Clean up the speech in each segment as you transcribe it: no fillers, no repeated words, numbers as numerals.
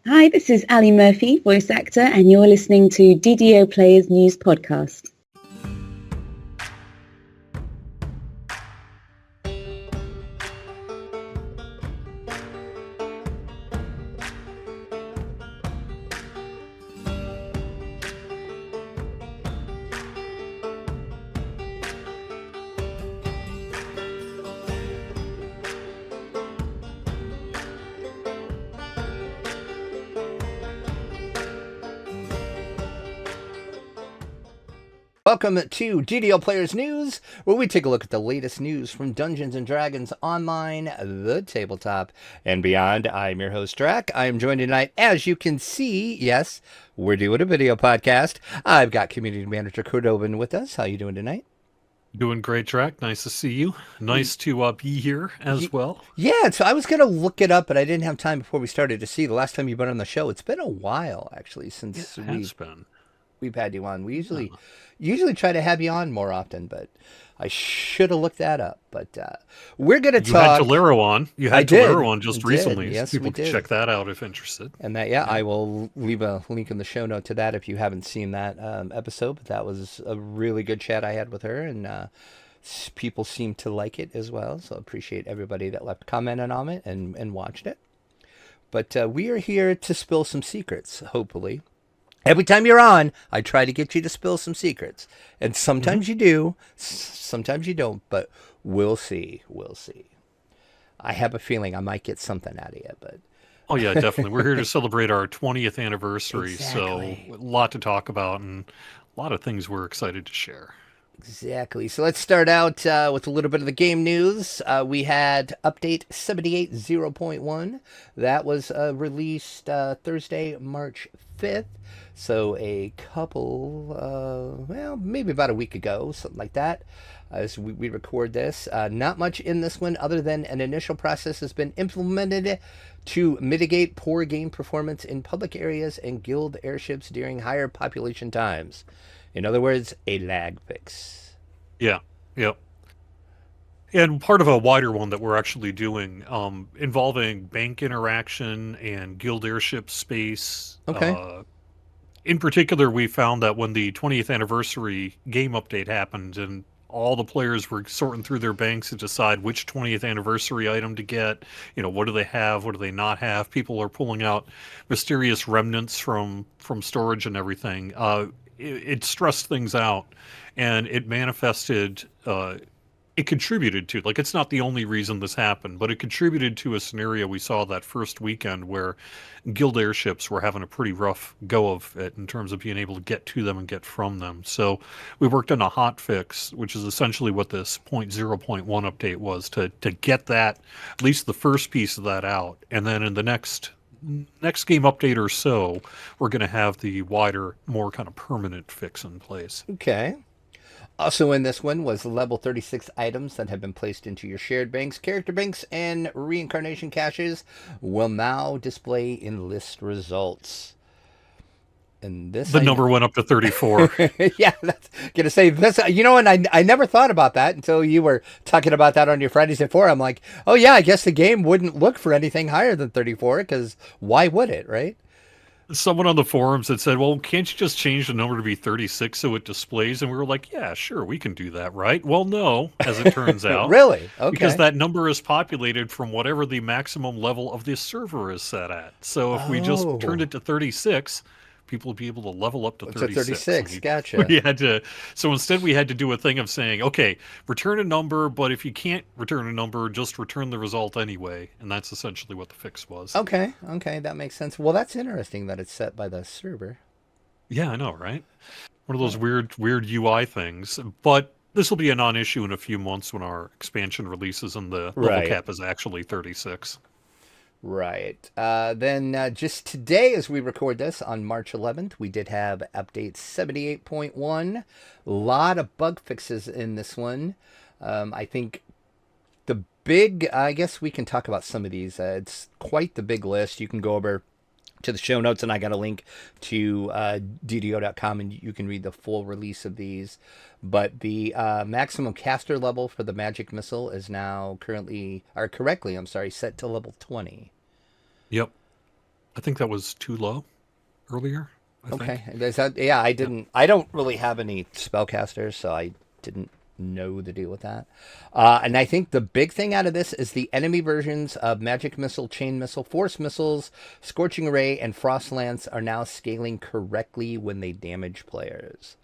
Hi, this is Ali Murphy, voice actor, and you're listening to DDO Players News Podcast. Welcome to DDO Players News, where we take a look at the latest news from Dungeons & Dragons Online, the tabletop, and beyond. I'm your host, Drac. I'm joined tonight, as you can see, yes, we're doing a video podcast. I've got Community Manager Cordovan with us. How you doing tonight? Doing great, Drac. Nice to see you. Nice to be here as well. Yeah, so I was going to look it up, but I didn't have time before we started to see. The last time you've been on the show, it's been a while, actually, since we've had you on. We usually try to have you on more often, but I should have looked that up. But we're going to talk. You had Tolero on. You had Tolero on just recently. Yes, people can check that out if interested. And that, I will leave a link in the show note to that if you haven't seen that episode. But that was a really good chat I had with her, and people seem to like it as well. So I appreciate everybody that left commenting on it and watched it. But we are here to spill some secrets, hopefully. Every time you're on, I try to get you to spill some secrets. And sometimes you do, sometimes you don't, but we'll see. We'll see. I have a feeling I might get something out of you, but... Oh, yeah, definitely. We're here to celebrate our 20th anniversary, Exactly. So a lot to talk about and a lot of things we're excited to share. Exactly. So let's start out with a little bit of the game news. We had update 78.0.1. That was released Thursday, March 5th. So a couple, maybe about a week ago, something like that, as we record this. Not much in this one other than an initial process has been implemented to mitigate poor game performance in public areas and guild airships during higher population times. In other words, a lag fix. Yeah, yep. And part of a wider one that we're actually doing involving bank interaction and guild airship space. Okay. In particular, we found that when the 20th anniversary game update happened and all the players were sorting through their banks to decide which 20th anniversary item to get, what do they have, what do they not have, people are pulling out mysterious remnants from storage and everything. It stressed things out, and it manifested, it contributed to, it's not the only reason this happened, but it contributed to a scenario we saw that first weekend where guild airships were having a pretty rough go of it in terms of being able to get to them and get from them. So we worked on a hot fix, which is essentially what this 0.0.1 update was, to get that, at least the first piece of that out. And then in the next game update or so, we're going to have the wider, more kind of permanent fix in place. Okay. Also in this one was level 36 items that have been placed into your shared banks, character banks, and reincarnation caches will now display in list results. And this number went up to 34. Yeah, that's gonna say this. And I never thought about that until you were talking about that on your Fridays at 4. I'm like, oh yeah, I guess the game wouldn't look for anything higher than 34 because why would it, right? Someone on the forums had said, well, can't you just change the number to be 36 so it displays? And we were like, yeah, sure, we can do that, right? Well, no, as it turns out. Really? Okay. Because that number is populated from whatever the maximum level of this server is set at. So if we just turned it to 36, people would be able to level up to 36. 36, gotcha. So instead we had to do a thing of saying, okay, return a number, but if you can't return a number, just return the result anyway. And that's essentially what the fix was. Okay, that makes sense. Well, that's interesting that it's set by the server. Yeah, I know, right? One of those weird UI things. But this will be a non-issue in a few months when our expansion releases and the level cap is actually 36. Right. Then just today, as we record this on March 11th, we did have update 78.1. A lot of bug fixes in this one. I think the big, I guess we can talk about some of these. It's quite the big list. You can go over to the show notes, and I got a link to DDO.com, and you can read the full release of these. But the maximum caster level for the magic missile is now correctly, set to level 20. Yep. I think that was too low earlier. I Okay. think. Is that, yeah, I didn't. I don't really have any spellcasters, so I didn't know the deal with that. And I think the big thing out of this is the enemy versions of Magic Missile, Chain Missile, Force Missiles, Scorching Ray, and Frost Lance are now scaling correctly when they damage players.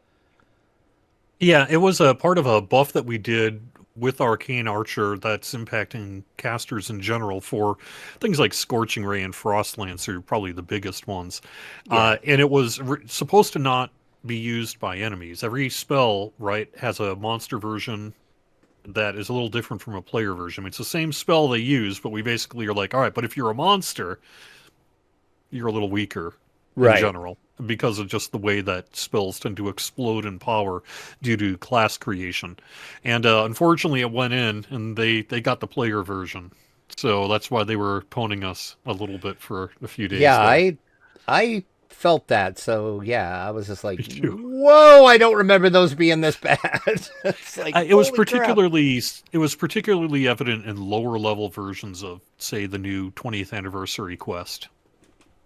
Yeah, it was a part of a buff that we did with Arcane Archer that's impacting casters in general for things like Scorching Ray and Frostlance are probably the biggest ones. Yeah. And it was supposed to not be used by enemies. Every spell, right, has a monster version that is a little different from a player version. I mean, it's the same spell they use, but we basically are like, all right, but if you're a monster, you're a little weaker in Right. general because of just the way that spells tend to explode in power due to class creation. And unfortunately, it went in and they got the player version. So that's why they were poning us a little bit for a few days Yeah, there. I felt that. So yeah, I was just like, Me too. whoa, I don't remember those being this bad. It's like, It was holy crap. particularly evident in lower level versions of, say, the new 20th anniversary quest.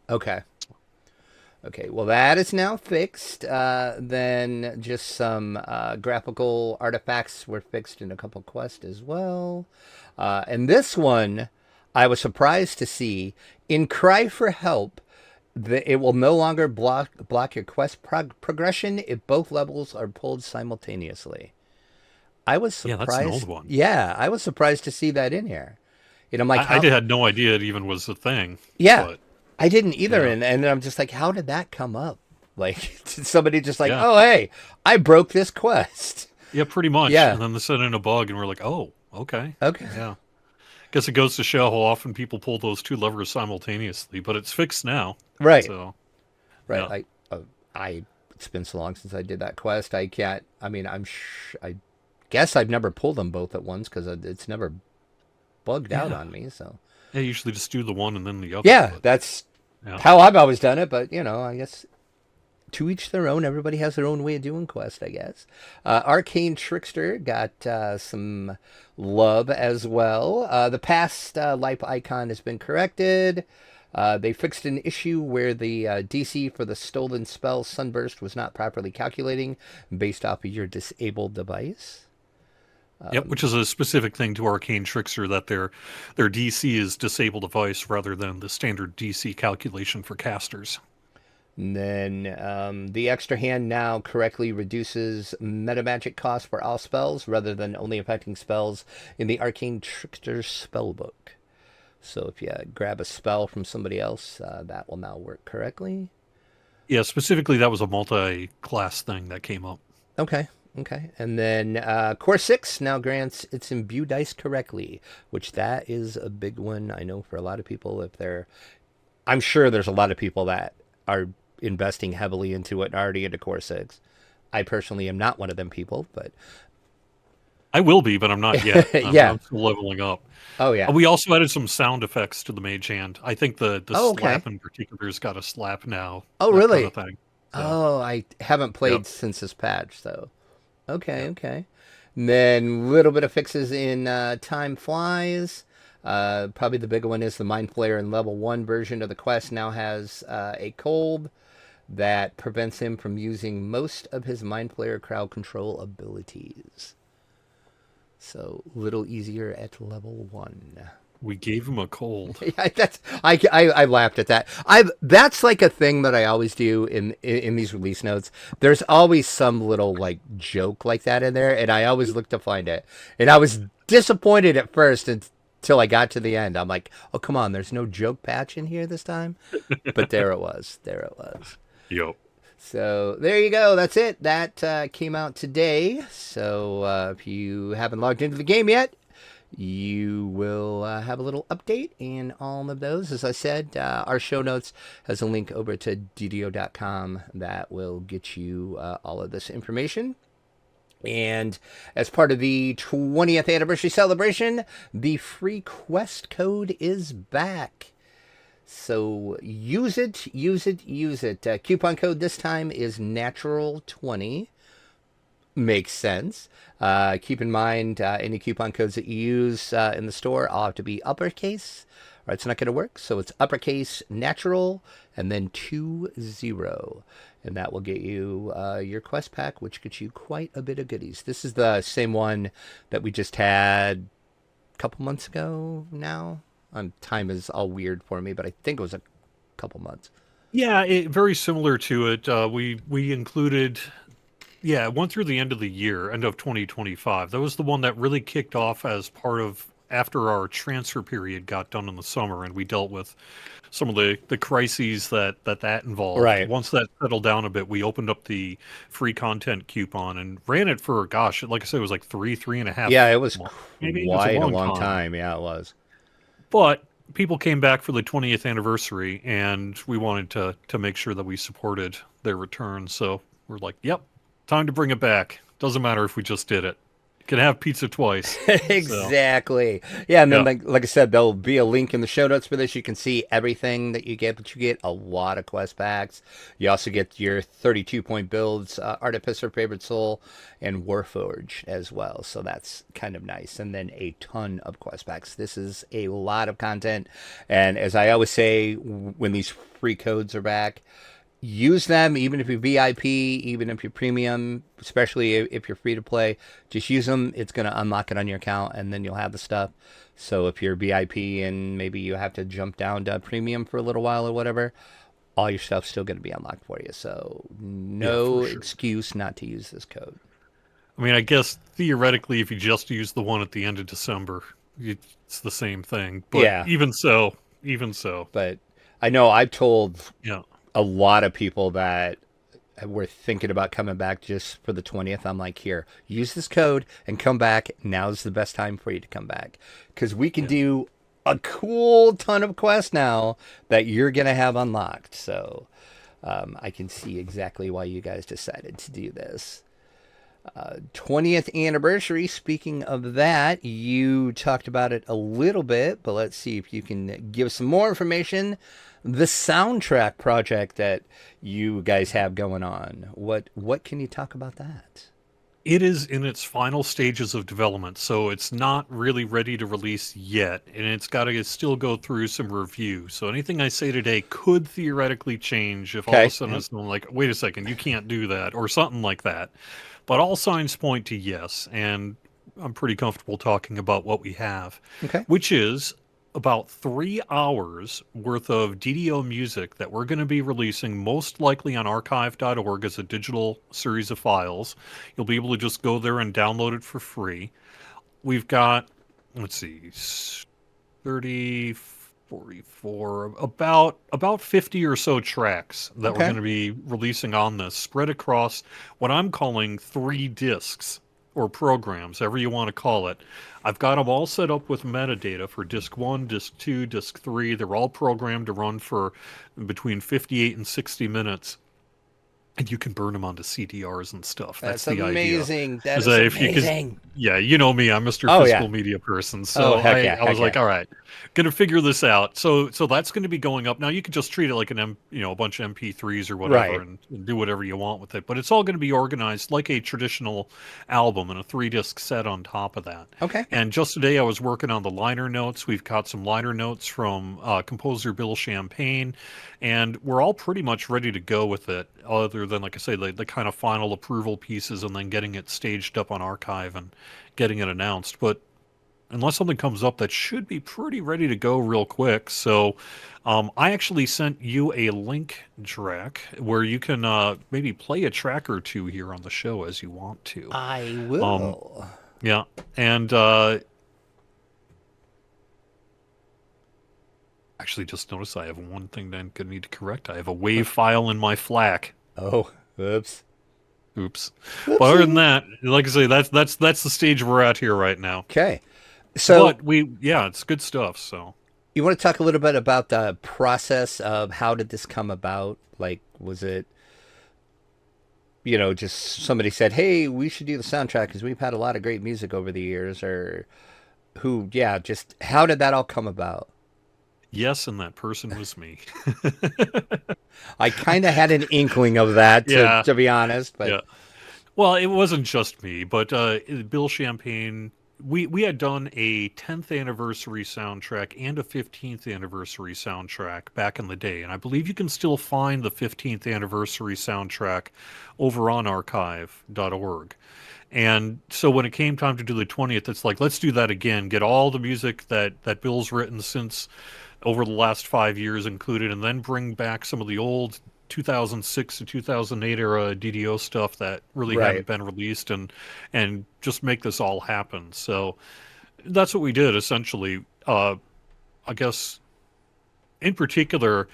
Okay. Okay, well, that is now fixed. Then just some graphical artifacts were fixed in a couple quests as well. And this one, I was surprised to see in Cry for Help, it will no longer block your quest progression if both levels are pulled simultaneously. I was Yeah, that's an old surprised. one. Yeah, I was surprised to see that in here. I'm like, I how? had no idea it even was a thing, Yeah, but I didn't either, yeah, and I'm just like, how did that come up? Like, did somebody just like, yeah. oh hey, I broke this quest. Yeah, pretty much. Yeah. And then they sent in a bug, and we're like, oh, okay. Okay. Yeah. Guess it goes to show how often people pull those two levers simultaneously, but it's fixed now. Right. So, Right. yeah. I. It's been so long since I did that quest. I can't. I mean, I guess I've never pulled them both at once because it's never bugged out Yeah. on me. So. Yeah, usually just do the one and then the other, Yeah, but that's yeah. how I've always done it. But I guess to each their own. Everybody has their own way of doing quest, I guess. Arcane Trickster got some love as well. The past life icon has been corrected. They fixed an issue where the DC for the stolen spell Sunburst was not properly calculating based off of your disabled device. Yep, which is a specific thing to Arcane Trickster that their DC is disable device rather than the standard DC calculation for casters. And then the extra hand now correctly reduces meta magic cost for all spells rather than only affecting spells in the Arcane Trickster spellbook. So if you grab a spell from somebody else, that will now work correctly. Yeah, specifically that was a multi-class thing that came up. Okay. Okay. And then Core 6 now grants its imbue dice correctly, which that is a big one. I know for a lot of people, I'm sure there's a lot of people that are investing heavily into it and already into Core 6. I personally am not one of them people, but I will be, but I'm not yet. yeah. I'm still leveling up. Oh, yeah. We also added some sound effects to the mage hand. I think the Oh, okay. slap in particular's got a slap now. Oh, that really? Kind of thing. So, Oh, I haven't played yep. since this patch, so. Okay, Yep. okay. And then a little bit of fixes in Time Flies. Probably the big one is the Mind Flayer in level 1 version of the quest now has a cold that prevents him from using most of his Mind Flayer crowd control abilities. So a little easier at level 1. We gave him a cold. Yeah, I laughed at that. That's like a thing that I always do in these release notes. There's always some little like joke like that in there, and I always look to find it. And I was disappointed at first until I got to the end. I'm like, oh come on, there's no joke patch in here this time. But there it was. There it was. Yep. So there you go. That's it. That came out today. So if you haven't logged into the game yet, you will have a little update in all of those. As I said, our show notes has a link over to DDO.com that will get you all of this information. And as part of the 20th anniversary celebration, the free quest code is back. So use it, use it, use it. Coupon code this time is natural20. Makes sense. Keep in mind, any coupon codes that you use in the store all have to be uppercase right, it's not going to work. So it's uppercase natural and then 20. And that will get you your quest pack, which gets you quite a bit of goodies. This is the same one that we just had a couple months ago now. Time is all weird for me, but I think it was a couple months. Yeah, very similar to it. We included, it went through the end of the year, end of 2025. That was the one that really kicked off as part of after our transfer period got done in the summer, and we dealt with some of the crises that involved. Right. Once that settled down a bit, we opened up the free content coupon and ran it for, gosh, like I said, it was like 3.5. Yeah, it was months. quite a long time. Yeah, it was. But people came back for the 20th anniversary, and we wanted to make sure that we supported their return. So we're like, yep, time to bring it back. Doesn't matter if we just did it. You can have pizza twice. Exactly. So. Yeah, and then like I said, there'll be a link in the show notes for this. You can see everything that you get, but you get a lot of quest packs. You also get your 32-point builds, Artificer, Favorite Soul, and Warforge as well. So that's kind of nice. And then a ton of quest packs. This is a lot of content. And as I always say, when these free codes are back, use them, even if you're VIP, even if you're premium, especially if you're free to play. Just use them. It's going to unlock it on your account, and then you'll have the stuff. So if you're VIP and maybe you have to jump down to premium for a little while or whatever, all your stuff's still going to be unlocked for you. So no excuse not to use this code. I mean, I guess theoretically, if you just use the one at the end of December, it's the same thing. But even so. But I know I've told a lot of people that were thinking about coming back just for the 20th. I'm like, here, use this code and come back. Now's the best time for you to come back, because we can do a cool ton of quests now that you're going to have unlocked. So I can see exactly why you guys decided to do this. 20th anniversary. Speaking of that, you talked about it a little bit, but let's see if you can give some more information. The soundtrack project that you guys have going on. What can you talk about that? It is in its final stages of development, so it's not really ready to release yet, and it's got to still go through some review. So anything I say today could theoretically change if all of a sudden it's like, wait a second, you can't do that, or something like that. But all signs point to yes, and I'm pretty comfortable talking about what we have, which is about 3 hours worth of DDO music that we're going to be releasing most likely on archive.org as a digital series of files. You'll be able to just go there and download it for free. We've got, let's see, 30, 44, about 50 or so tracks that we're going to be releasing on this, spread across what I'm calling 3 discs. Or programs, however you want to call it. I've got them all set up with metadata for Disk 1, Disk 2, Disk 3. They're all programmed to run for between 58 and 60 minutes. And you can burn them onto CDRs and stuff. That's the amazing. idea. That is amazing. You know me. I'm Mr. Physical Media person. So I was like, all right, going to figure this out. So that's going to be going up. Now, you could just treat it like a bunch of MP3s or whatever and do whatever you want with it. But it's all going to be organized like a traditional album and a 3-disc set on top of that. Okay. And just today I was working on the liner notes. We've got some liner notes from composer Bill Champagne. And we're all pretty much ready to go with it, other than, like I say, the kind of final approval pieces and then getting it staged up on archive and getting it announced. But unless something comes up, that should be pretty ready to go real quick. So I actually sent you a link, Drac, where you can maybe play a track or two here on the show as you want to. I will. And actually just noticed I have one thing that I'm going to need to correct. I have a WAV file in my FLAC. Oh, oops. But other than that, like I say, that's the stage we're at here right now. Okay. So but it's good stuff. So you want to talk a little bit about the process of how did this come about? Like, was it, just somebody said, hey, we should do the soundtrack because we've had a lot of great music over the years, or just how did that all come about? Yes, and that person was me. I kind of had an inkling of that, to be honest. But Well, it wasn't just me, but Bill Champagne we had done a 10th anniversary soundtrack and a 15th anniversary soundtrack back in the day, and I believe you can still find the 15th anniversary soundtrack over on archive.org. And so when it came time to do the 20th, it's like, let's do that again, get all the music that Bill's written since over the last 5 years included, and then bring back some of the old 2006 to 2008 era DDO stuff that really hadn't been released, and just make this all happen. So that's what we did, essentially. I guess, in particular,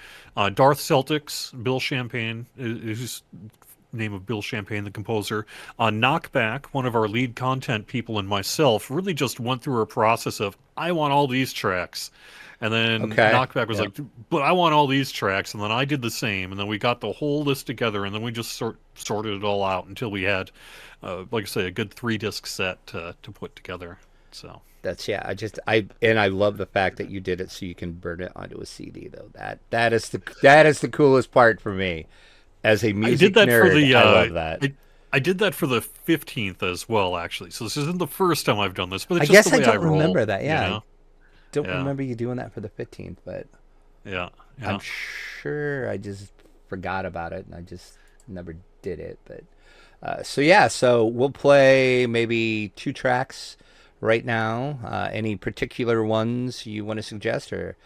Darth Celtic's Bill Champagne, who's name of Bill Champagne, the composer, Knockback, one of our lead content people, and myself really just went through a process of, I want all these tracks. And then Knockback was like, but I want all these tracks. And then I did the same. And then we got the whole list together, and then we just sorted it all out until we had, like I say, a good 3-disc set to put together. So that's, I love the fact that you did it so you can burn it onto a CD, though. That is the coolest part for me. As a music nerd, I love that. I did that for the 15th as well, actually. So this isn't the first time I've done this, but it's I guess the way I don't roll, remember that. Yeah, you know? I don't remember you doing that for the 15th, but yeah. I'm sure I just forgot about it and I just never did it. But so we'll play maybe 2 tracks right now. Any particular ones you want to suggest, or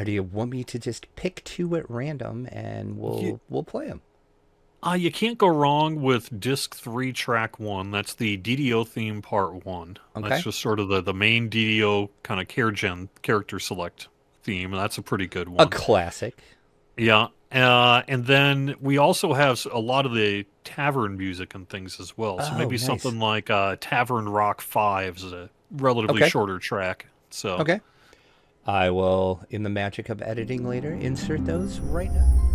do you want me to just pick 2 at random and we'll play them? You can't go wrong with disc 3, track 1. That's the DDO theme part 1. Okay. That's just sort of the main DDO kind of character select theme, and that's a pretty good one. A classic. Yeah. And then we also have a lot of the tavern music and things as well. So maybe nice. something like Tavern Rock 5 is a relatively shorter track. So okay. I will, in the magic of editing later, insert those right now.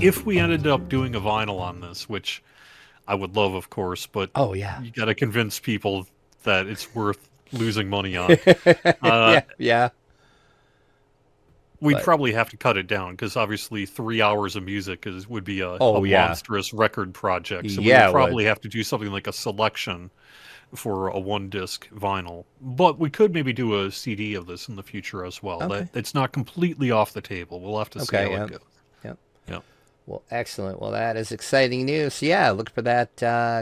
If we ended up doing a vinyl on this, which I would love, of course, but you got to convince people that it's worth losing money on. We'd probably have to cut it down because obviously 3 hours of music would be a monstrous record project. So we would probably have to do something like a selection for a 1-disc vinyl. But we could maybe do a CD of this in the future as well. Okay. It's not completely off the table. We'll have to see how it goes. Well, excellent. Well, that is exciting news. So, yeah, look for that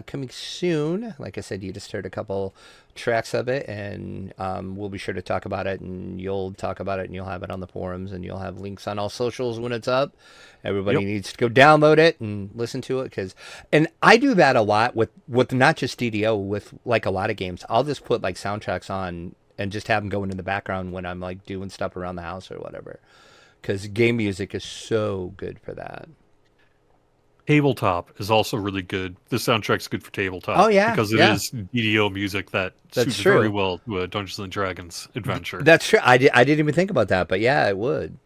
coming soon. Like I said, you just heard a couple tracks of it, and we'll be sure to talk about it, and you'll talk about it, and you'll have it on the forums, and you'll have links on all socials when it's up. Everybody needs to go download it and listen to it, and I do that a lot with not just DDO, with like a lot of games. I'll just put like soundtracks on and just have them going in the background when I'm like doing stuff around the house or whatever, because game music is so good for that. Tabletop is also really good. The soundtrack's good for tabletop. Oh, yeah. Because it is DDO music that suits true. very well to a Dungeons and Dragons adventure. That's true. I didn't even think about that, but yeah, it would.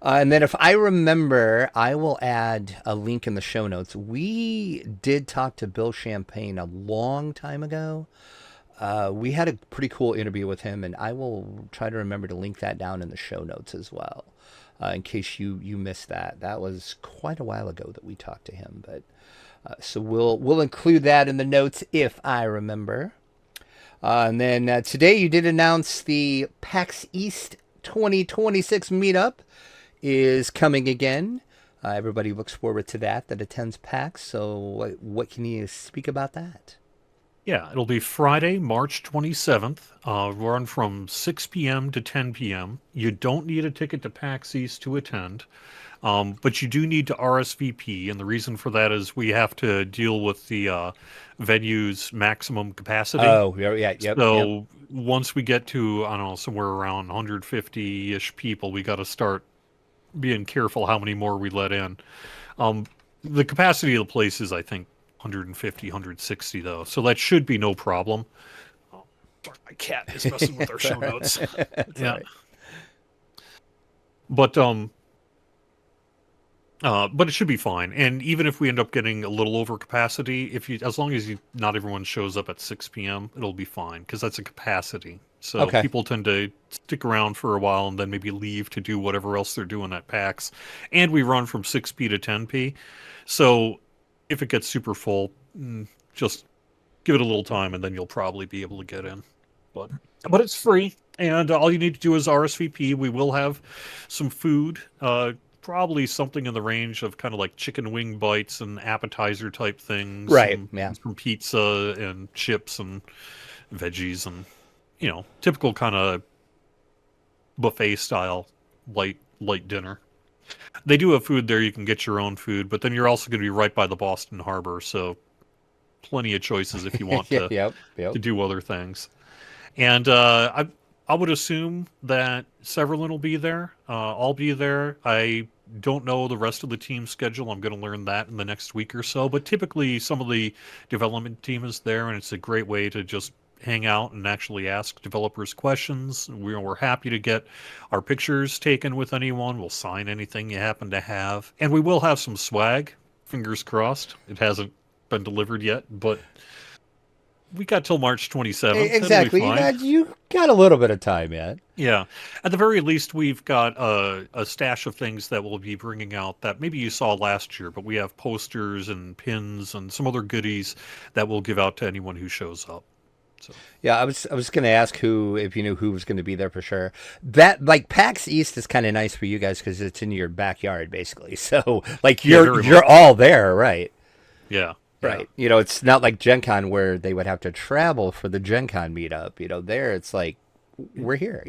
And then if I remember, I will add a link in the show notes. We did talk to Bill Champagne a long time ago. We had a pretty cool interview with him, and I will try to remember to link that down in the show notes as well. In case you missed that. That was quite a while ago that we talked to him, but so we'll include that in the notes if I remember. And then today you did announce the PAX East 2026 meetup is coming again. Everybody looks forward to that attends PAX. So what can you speak about that? Yeah, it'll be Friday, March 27th. Run from 6 p.m. to 10 p.m. You don't need a ticket to PAX East to attend, but you do need to RSVP, and the reason for that is we have to deal with the venue's maximum capacity. Oh, yeah, yep. So once we get to, I don't know, somewhere around 150-ish people, we got to start being careful how many more we let in. The capacity of the place is, I think, 150, 160 though, so that should be no problem. Oh, sorry, my cat is messing with our show notes. Yeah, right. But it should be fine. And even if we end up getting a little over capacity, as long as not everyone shows up at 6 p.m., it'll be fine because that's a capacity. So people tend to stick around for a while and then maybe leave to do whatever else they're doing at PAX. And we run from 6p to 10p, so if it gets super full, just give it a little time, and then you'll probably be able to get in. But it's free, and all you need to do is RSVP. We will have some food, probably something in the range of kind of like chicken wing bites and appetizer type things. Right, some pizza and chips and veggies and, typical kind of buffet style light dinner. They do have food there. You can get your own food, but then you're also going to be right by the Boston Harbor, so plenty of choices if you want to do other things. And I would assume that Severlin will be there. I'll be there. I don't know the rest of the team's schedule. I'm going to learn that in the next week or so. But typically, some of the development team is there, and it's a great way to just hang out and actually ask developers questions. We're happy to get our pictures taken with anyone. We'll sign anything you happen to have. And we will have some swag. Fingers crossed. It hasn't been delivered yet, but we got till March 27th. Exactly. You got a little bit of time yet. Yeah. At the very least, we've got a stash of things that we'll be bringing out that maybe you saw last year, but we have posters and pins and some other goodies that we'll give out to anyone who shows up. So. Yeah, I was going to ask if you knew who was going to be there for sure. That like PAX East is kind of nice for you guys because it's in your backyard basically. So like you're all there, right? Yeah. Right. It's not like Gen Con where they would have to travel for the Gen Con meetup. There it's like we're here.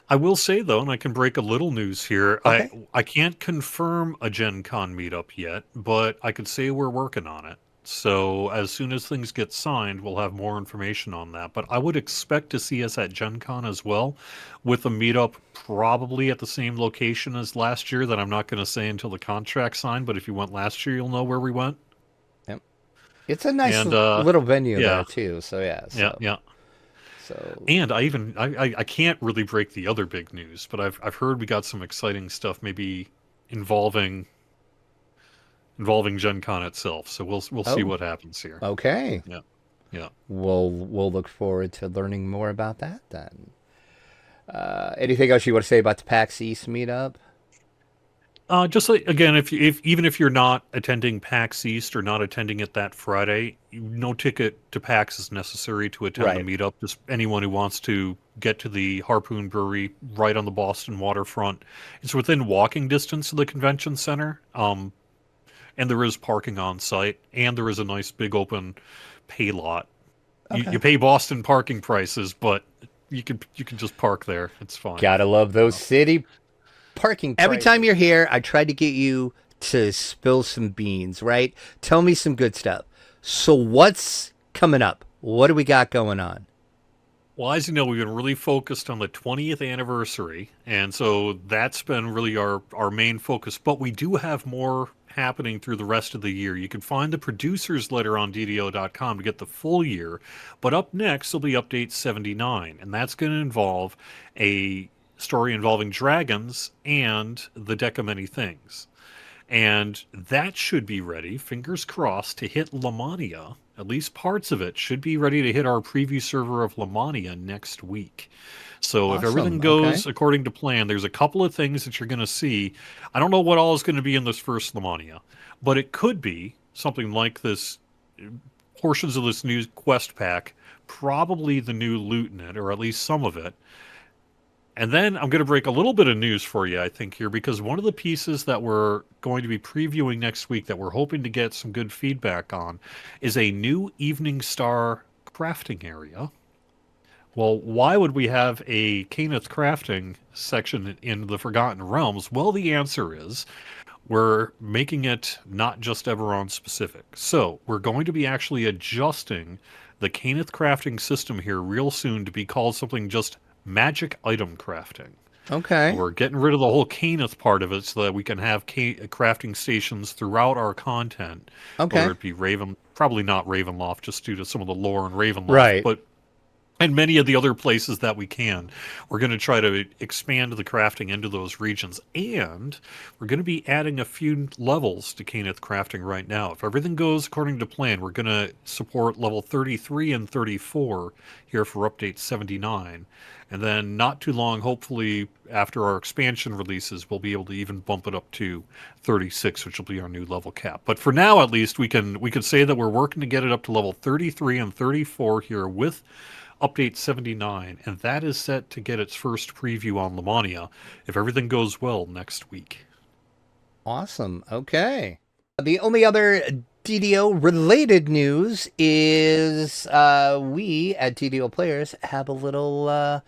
I will say though, and I can break a little news here. Okay. I can't confirm a Gen Con meetup yet, but I could say we're working on it. So as soon as things get signed, we'll have more information on that. But I would expect to see us at Gen Con as well, with a meetup probably at the same location as last year that I'm not going to say until the contract's signed. But if you went last year, you'll know where we went. Yep. It's a nice little venue there too. So yeah. Yeah. So and I can't really break the other big news, but I've heard we got some exciting stuff maybe involving Gen Con itself, so we'll see what happens here. Okay. Yeah. We'll look forward to learning more about that then. Anything else you want to say about the PAX East meetup? Just like, again, if even if you're not attending PAX East or not attending it that Friday, no ticket to PAX is necessary to attend the meetup. Just anyone who wants to get to the Harpoon Brewery right on the Boston waterfront. It's within walking distance of the convention center. and there is parking on site, and there is a nice big open pay lot. Okay. You pay Boston parking prices, but you can just park there. It's fine. Gotta love those city parking. Every prices. time you're here, I try to get you to spill some beans, right? Tell me some good stuff. So what's coming up? What do we got going on? Well, as you know, we've been really focused on the 20th anniversary, and so that's been really our main focus. But we do have more happening through the rest of the year. You can find the producer's letter on DDO.com to get the full year. But up next will be Update 79, and that's going to involve a story involving dragons and the Deck of Many Things. And that should be ready, fingers crossed, to hit Lamania. At least parts of it should be ready to hit our preview server of Lamania next week. So Awesome. if everything goes Okay. according to plan, there's a couple of things that you're going to see. I don't know what all is going to be in this first Lamania, but it could be something like this, portions of this new quest pack, probably the new loot in it, or at least some of it. And then I'm going to break a little bit of news for you, I think, here, because one of the pieces that we're going to be previewing next week that we're hoping to get some good feedback on is a new Evening Star crafting area. Well, why would we have a Cannith crafting section in the Forgotten Realms? Well, the answer is we're making it not just Eberron specific. So we're going to be actually adjusting the Cannith crafting system here real soon to be called something just magic item crafting. Okay. We're getting rid of the whole Cannith part of it so that we can have crafting stations throughout our content. Okay. Whether it be probably not Ravenloft, just due to some of the lore in Ravenloft. Right. But and many of the other places that we can. We're going to try to expand the crafting into those regions. And we're going to be adding a few levels to Cannith crafting right now. If everything goes according to plan, we're going to support level 33 and 34 here for Update 79. And then not too long, hopefully, after our expansion releases, we'll be able to even bump it up to 36, which will be our new level cap. But for now, at least, we can say that we're working to get it up to level 33 and 34 here with Update 79, and that is set to get its first preview on Lamania, if everything goes well, next week. Awesome. Okay. The only other DDO-related news is we at DDO Players have a little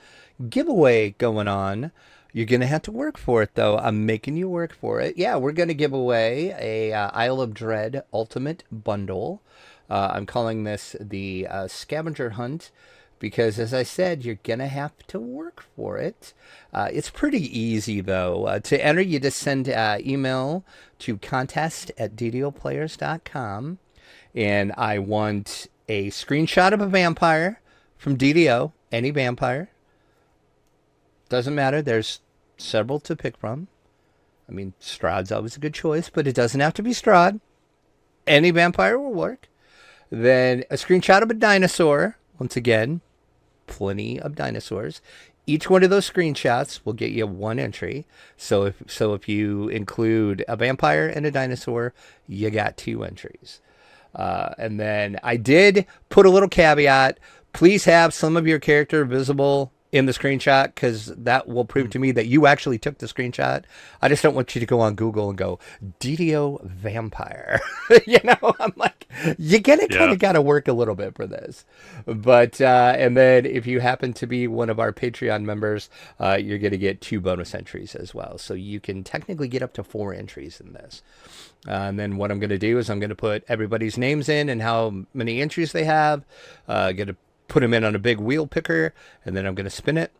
giveaway going on. You're going to have to work for it, though. I'm making you work for it. Yeah, we're going to give away a Isle of Dread Ultimate Bundle. I'm calling this the Scavenger Hunt, because, as I said, you're going to have to work for it. It's pretty easy, though. To enter, you just send email to contest@ddoplayers.com. And I want a screenshot of a vampire from DDO, any vampire. Doesn't matter. There's several to pick from. I mean, Strahd's always a good choice, but it doesn't have to be Strahd. Any vampire will work. Then a screenshot of a dinosaur. Once again, plenty of dinosaurs. Each one of those screenshots will get you one entry. So if you include a vampire and a dinosaur, you got 2 entries. And then I did put a little caveat. Please have some of your character visible in the screenshot, because that will prove to me that you actually took the screenshot. I just don't want you to go on Google and go, DDO vampire. I'm like, you kind of got to work a little bit for this. But, and then if you happen to be one of our Patreon members, you're going to get 2 bonus entries as well. So you can technically get up to 4 entries in this. And then what I'm going to do is I'm going to put everybody's names in and how many entries they have. Going to put them in on a big wheel picker, and then I'm going to spin it.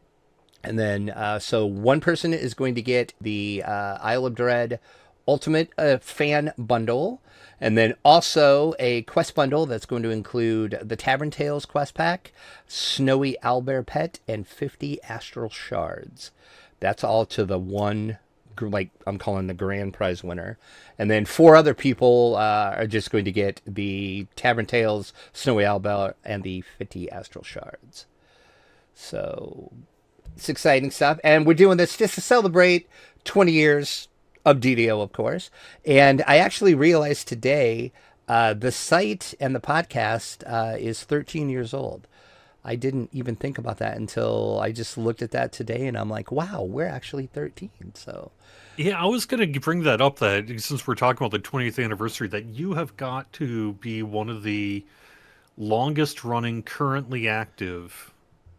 And then, so one person is going to get the Isle of Dread Ultimate Fan Bundle, and then also a quest bundle that's going to include the Tavern Tales quest pack, Snowy Owlbear Pet, and 50 Astral Shards. That's all to the one, like I'm calling the grand prize winner. And then 4 other people are just going to get the Tavern Tales, Snowy Owlbear, and the 50 Astral Shards. So it's exciting stuff. And we're doing this just to celebrate 20 years of DDO, of course. And I actually realized today the site and the podcast is 13 years old. I didn't even think about that until I just looked at that today, and I'm like, wow, we're actually 13. So Yeah, I was going to bring that up, that since we're talking about the 20th anniversary, that you have got to be one of the longest running, currently active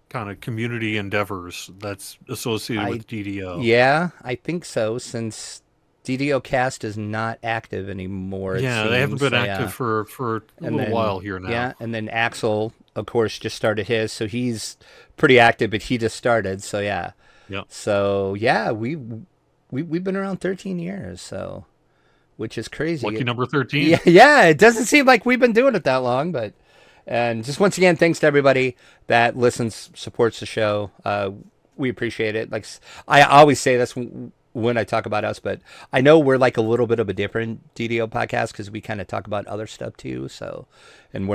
kind of community endeavors that's associated I, with DDO. yeah, I think so, since DDO Cast is not active anymore, it Yeah, they haven't seems. been So, active yeah. for a And little then, while here now. yeah, and then Axel, of course, just started his, so he's pretty active, but he just started, so yeah. Yeah. So, yeah, we've been around 13 years, so, which is crazy. Lucky number 13. Yeah, yeah, it doesn't seem like we've been doing it that long, but and just once again, thanks to everybody that listens, supports the show. We appreciate it. Like I always say this when I talk about us, but I know we're like a little bit of a different DDO podcast because we kind of talk about other stuff too. So, and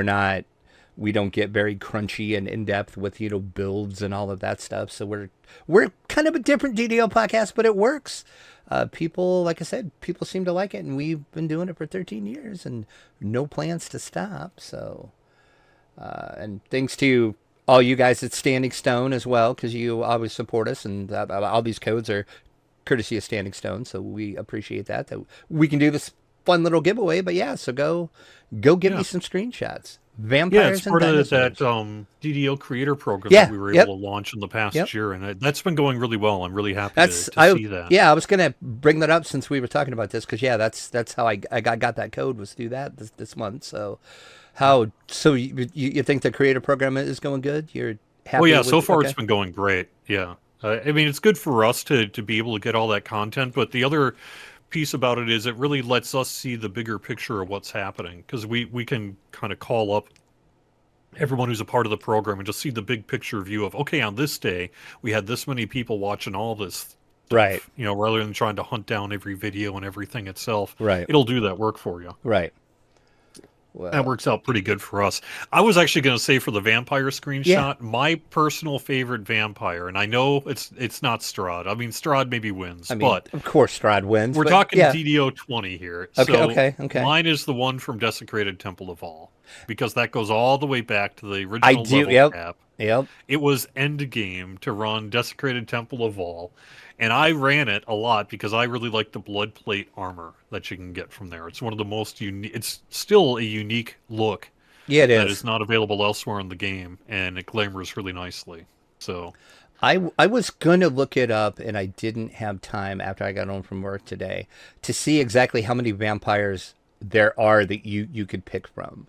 we don't get very crunchy and in depth with builds and all of that stuff. So we're kind of a different DDO podcast, but it works. People, like I said, people seem to like it, and we've been doing it for 13 years and no plans to stop. So, and thanks to all you guys at Standing Stone as well, because you always support us, and all these codes are courtesy of Standing Stone. So we appreciate that we can do this fun little giveaway. But yeah, so go give me some screenshots. Vampires yeah, it's and part of dinosaurs. that DDO creator program Yeah, that we were yep. able to launch in the past Yep. year, and that's been going really well. I'm really happy to see that. Yeah, I was gonna bring that up since we were talking about this, because yeah, that's how I got that code, was through that this month. So so you think the creator program is going good? You're happy? Well, yeah, with, so far okay. it's been going great. Yeah. I mean, it's good for us to be able to get all that content, but the other piece about it is it really lets us see the bigger picture of what's happening, because we can kind of call up everyone who's a part of the program and just see the big picture view of, okay, on this day we had this many people watching all this stuff, right? Rather than trying to hunt down every video and everything itself. Right. It'll do that work for you. Right. Well, that works out pretty good for us. I was actually going to say, for the vampire screenshot, my personal favorite vampire, and I know it's not Strahd. I mean, Strahd maybe wins, but of course Strahd wins. We're talking DDO 20 here. Okay, so mine is the one from Desecrated Temple of All, because that goes all the way back to the original level cap. Yep. It was endgame to run Desecrated Temple of All, and I ran it a lot because I really like the blood plate armor that you can get from there. It's one of the most unique. It's still a unique look. Yeah, it is. That is not available elsewhere in the game, and it glamours really nicely. So, I was gonna look it up, and I didn't have time after I got home from work today to see exactly how many vampires there are that you could pick from.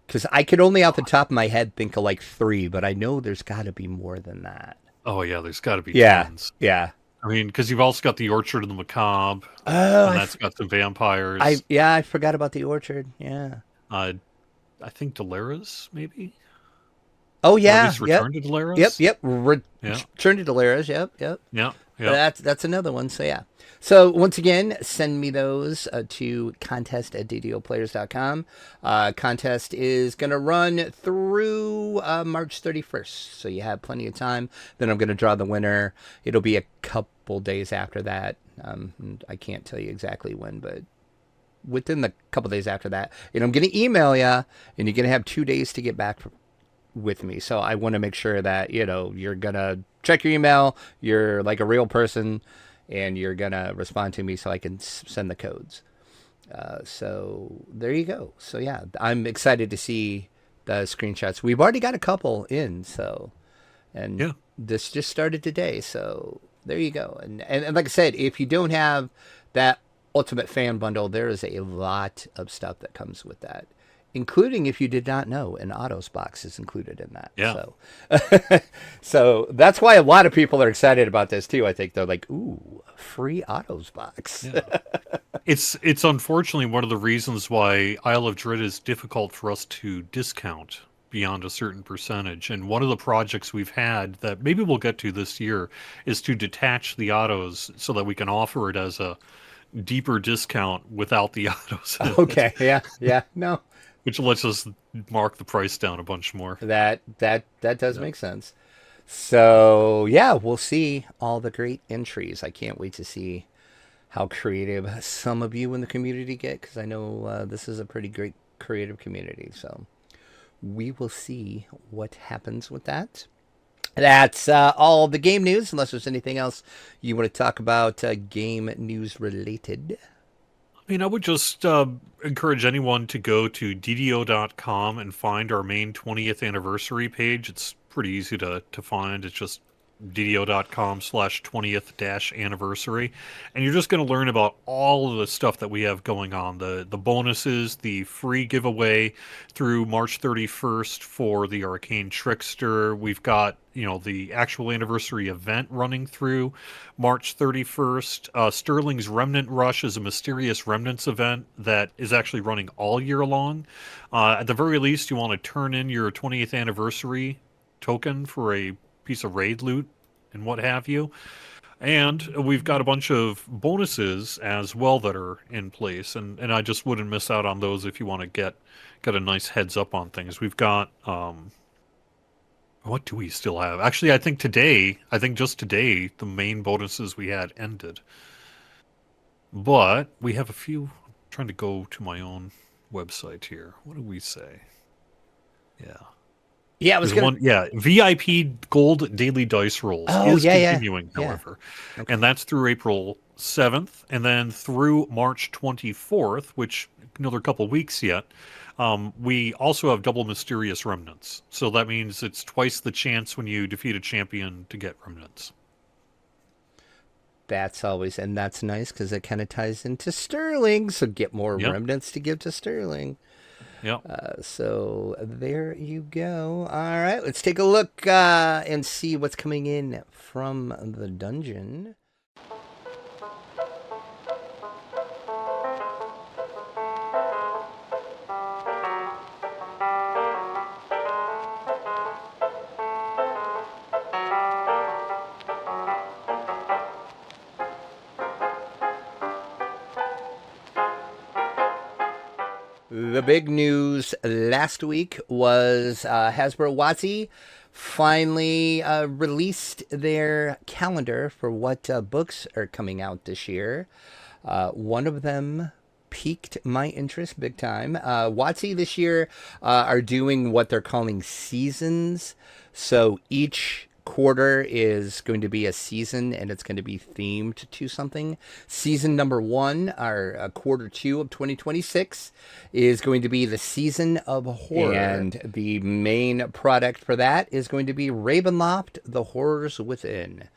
Because I could only off the top of my head think of like 3, but I know there's got to be more than that. Oh yeah, there's got to be tons. Yeah. I mean, because you've also got the Orchard of the Macabre, and that's got some vampires. I forgot about the Orchard. Yeah. I think Delaras, maybe. Oh yeah. Or at least Return to Delaras. Yep. Return to Delaras. Yep. Yeah. That's another one. So yeah. So once again, send me those to contest@ddoplayers.com. Contest is going to run through March 31st. So you have plenty of time. Then I'm going to draw the winner. It'll be a couple days after that. I can't tell you exactly when, but within the couple days after that. And I'm going to email you, and you're going to have 2 days to get back with me. So I want to make sure that, you're going to check your email. You're like a real person, and you're going to respond to me so I can send the codes. So there you go. So yeah, I'm excited to see the screenshots. We've already got a couple in, and this just started today. So there you go. And like I said, if you don't have that Ultimate Fan Bundle, there is a lot of stuff that comes with that, including, if you did not know, an Autos box is included in that. Yeah. So that's why a lot of people are excited about this too. I think they're like, ooh, free Autos box. Yeah. It's unfortunately one of the reasons why Isle of Dread is difficult for us to discount beyond a certain percentage. And one of the projects we've had that maybe we'll get to this year is to detach the autos so that we can offer it as a deeper discount without the autos. Okay. Yeah. No. Which lets us mark the price down a bunch more. That does make sense. So yeah, we'll see all the great entries. I can't wait to see how creative some of you in the community get, because I know this is a pretty great creative community. So we will see what happens with that. That's all the game news, unless there's anything else you want to talk about game news related. I mean, I would just encourage anyone to go to DDO.com and find our main 20th anniversary page. It's pretty easy to find. It's just DDO.com/20th-anniversary. And you're just going to learn about all of the stuff that we have going on. The bonuses, the free giveaway through March 31st for the Arcane Trickster. We've got, the actual anniversary event running through March 31st. Sterling's Remnant Rush is a Mysterious Remnants event that is actually running all year long. At the very least, you want to turn in your 20th anniversary token for a piece of raid loot and what have you. And we've got a bunch of bonuses as well that are in place, and I just wouldn't miss out on those if you want to get a nice heads up on things. We've got what do we still have? Actually, I think just today the main bonuses we had ended. But we have a few. I'm trying to go to my own website here. What do we say? Yeah. Yeah, VIP Gold Daily Dice Rolls is continuing, however. Okay. And that's through April 7th, and then through March 24th, which another couple weeks yet, we also have double Mysterious Remnants. So that means it's twice the chance when you defeat a champion to get Remnants. That's nice because it kind of ties into Sterling, so get more Remnants to give to Sterling. Yeah. So there you go. All right, let's take a look and see what's coming in from the dungeon. The big news last week was Hasbro WotC finally released their calendar for what books are coming out this year. One of them piqued my interest big time. WotC this year are doing what they're calling seasons. So each quarter is going to be a season, and it's going to be themed to something. Season number 1, our quarter 2 of 2026, is going to be the season of horror, and the main product for that is going to be Ravenloft: The Horrors Within.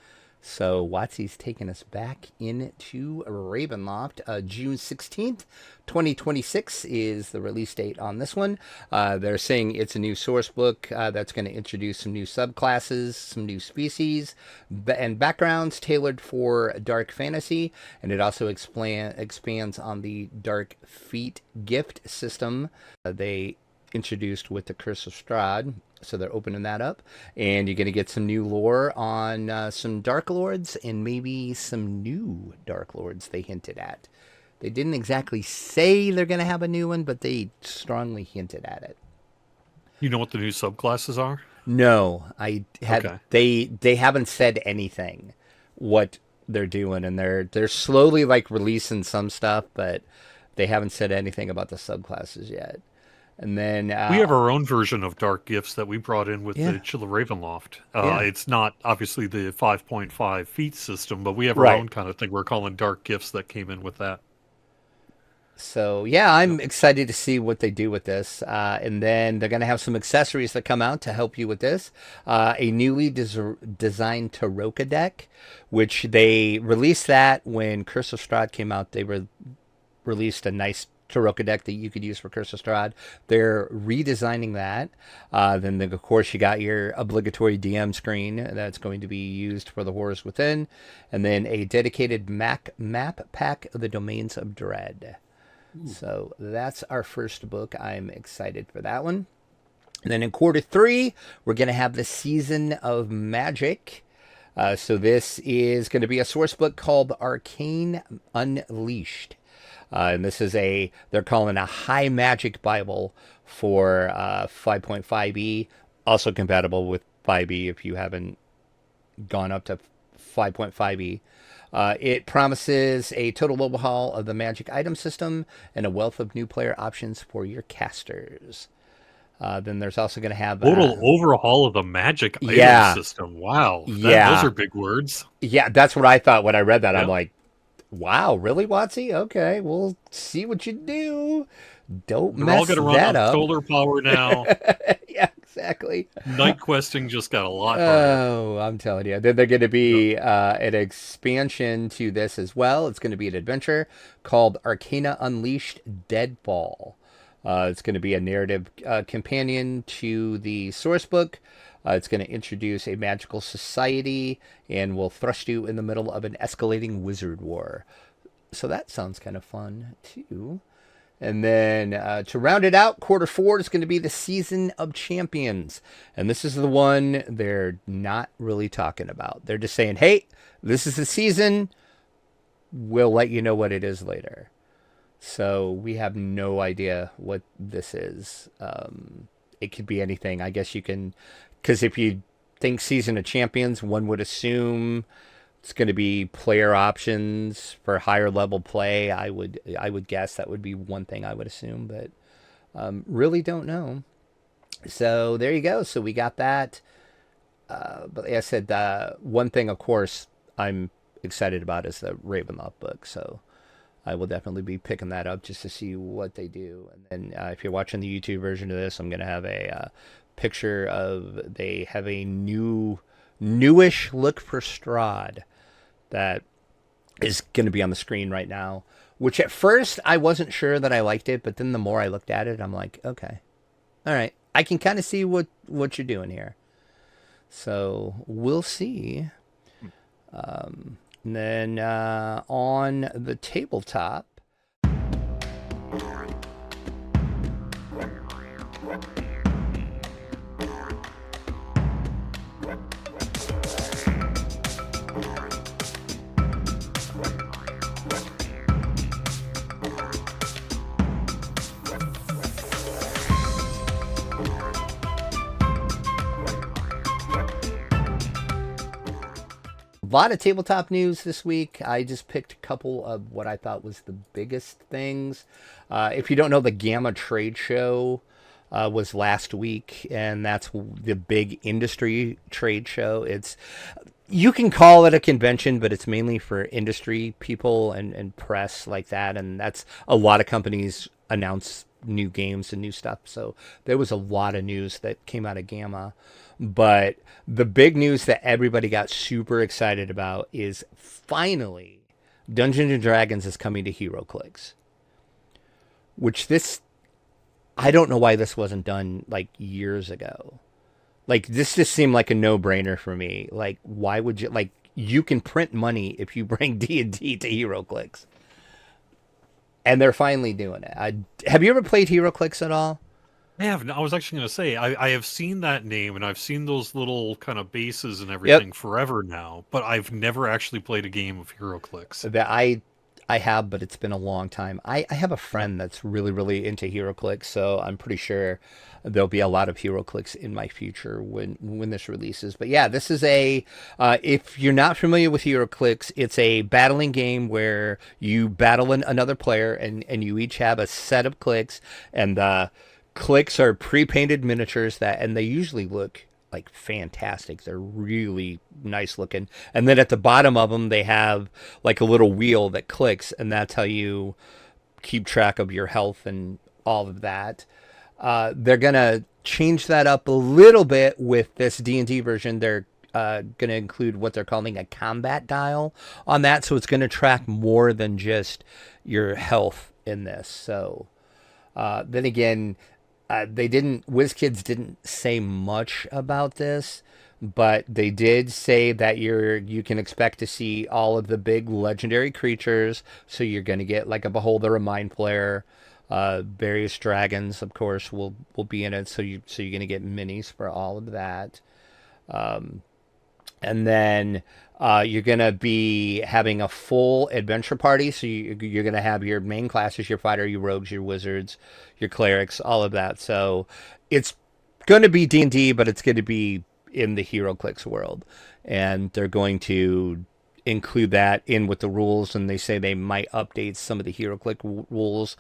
So WotC's taking us back into Ravenloft. June 16th, 2026 is the release date on this one. They're saying it's a new source book that's going to introduce some new subclasses, some new species, and backgrounds tailored for dark fantasy. And it also expands on the Dark Feet gift system they introduced with the Curse of Strahd. So they're opening that up, and you're going to get some new lore on some Dark Lords and maybe some new Dark Lords they hinted at. They didn't exactly say they're going to have a new one, but they strongly hinted at it. You know what the new subclasses are? No, they haven't said anything what they're doing, and they're slowly like releasing some stuff, but they haven't said anything about the subclasses yet. And then we have our own version of Dark Gifts that we brought in with the Chill of Ravenloft. It's not obviously the 5.5 feet system, but we have our own kind of thing we're calling Dark Gifts that came in with that. So, I'm excited to see what they do with this. And then they're going to have some accessories that come out to help you with this. A newly designed Taroka deck, which they released that when Curse of Strahd came out. They released a nice Taroka deck that you could use for Curse of Strahd. They're redesigning that. Then, of course, you got your obligatory DM screen that's going to be used for the Horrors Within. And then a dedicated map pack of the Domains of Dread. Ooh. So that's our first book. I'm excited for that one. And then in quarter 3, we're going to have the Season of Magic. So this is going to be a source book called Arcane Unleashed. And this is they're calling a high magic Bible for 5.5e, also compatible with 5e if you haven't gone up to 5.5e. It promises a total overhaul of the magic item system and a wealth of new player options for your casters. Then there's also going to have Total overhaul of the magic item system. Wow. Those are big words. Yeah, that's what I thought when I read that. Yep. I'm like, wow, really, Watsy? Okay, we'll see what you do. Don't They're mess all going to run that on up. solar power now. Yeah, exactly. Night questing just got a lot harder. Oh, I'm telling you. Then they're going to be an expansion to this as well. It's going to be an adventure called Arcana Unleashed Deadfall. It's going to be a narrative companion to the source book. It's going to introduce a magical society and will thrust you in the middle of an escalating wizard war. So that sounds kind of fun, too. And then to round it out, quarter 4 is going to be the Season of Champions. And this is the one they're not really talking about. They're just saying, hey, this is the season. We'll let you know what it is later. So we have no idea what this is. It could be anything. I guess you can, because if you think Season of Champions, one would assume it's going to be player options for higher level play. I would guess that would be one thing I would assume, but really don't know. So there you go. So we got that. But like I said, one thing, of course, I'm excited about is the Ravenloft book. So I will definitely be picking that up just to see what they do. And then if you're watching the YouTube version of this, I'm going to have a picture of, they have a newish look for Strahd that is going to be on the screen right now, which at first I wasn't sure that I liked it, but then the more I looked at it, I'm like, okay, all right, I can kind of see what you're doing here. So we'll see. And then on the tabletop, a lot of tabletop news this week. I just picked a couple of what I thought was the biggest things. If you don't know, the Gamma Trade Show was last week, and that's the big industry trade show. You can call it a convention, but it's mainly for industry people and press like that, and that's a lot of companies announce new games and new stuff. So there was a lot of news that came out of Gamma. But the big news that everybody got super excited about is finally Dungeons & Dragons is coming to HeroClix. Which I don't know why this wasn't done like years ago. Like, this just seemed like a no-brainer for me. Like, why would you, like, you can print money if you bring D&D to HeroClix. And they're finally doing it. Have you ever played HeroClix at all? I have. I was actually going to say, I have seen that name, and I've seen those little kind of bases and everything forever now, but I've never actually played a game of HeroClix. That I have, but it's been a long time. I have a friend that's really, really into HeroClix, so I'm pretty sure there'll be a lot of HeroClix in my future when this releases. But yeah, this is if you're not familiar with HeroClix, it's a battling game where you battle another player, and you each have a set of clicks, and clicks are pre-painted miniatures and they usually look like fantastic. They're really nice looking. And then at the bottom of them, they have like a little wheel that clicks, and that's how you keep track of your health and all of that. They're going to change that up a little bit with this D&D version. They're going to include what they're calling a combat dial on that. So it's going to track more than just your health in this. So then again, WizKids didn't say much about this, but they did say that you can expect to see all of the big legendary creatures. So you're going to get like a Beholder, a Mind Flayer, various dragons, of course, will be in it. So you're going to get minis for all of that. And then you're going to be having a full adventure party. So you're going to have your main classes, your fighter, your rogues, your wizards, your clerics, all of that. So it's going to be D&D, but it's going to be in the HeroClix world. And they're going to include that in with the rules. And they say they might update some of the HeroClix rules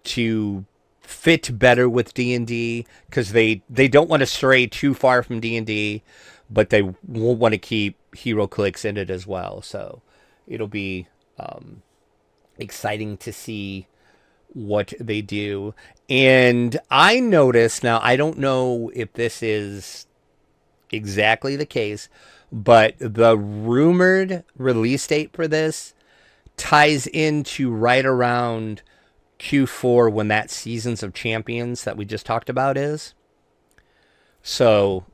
to fit better with D&D because they don't want to stray too far from D&D, but they won't want to keep HeroClix in it as well. So it'll be exciting to see what they do. And I noticed, now I don't know if this is exactly the case, but the rumored release date for this ties into right around Q4 when that Seasons of Champions that we just talked about is. So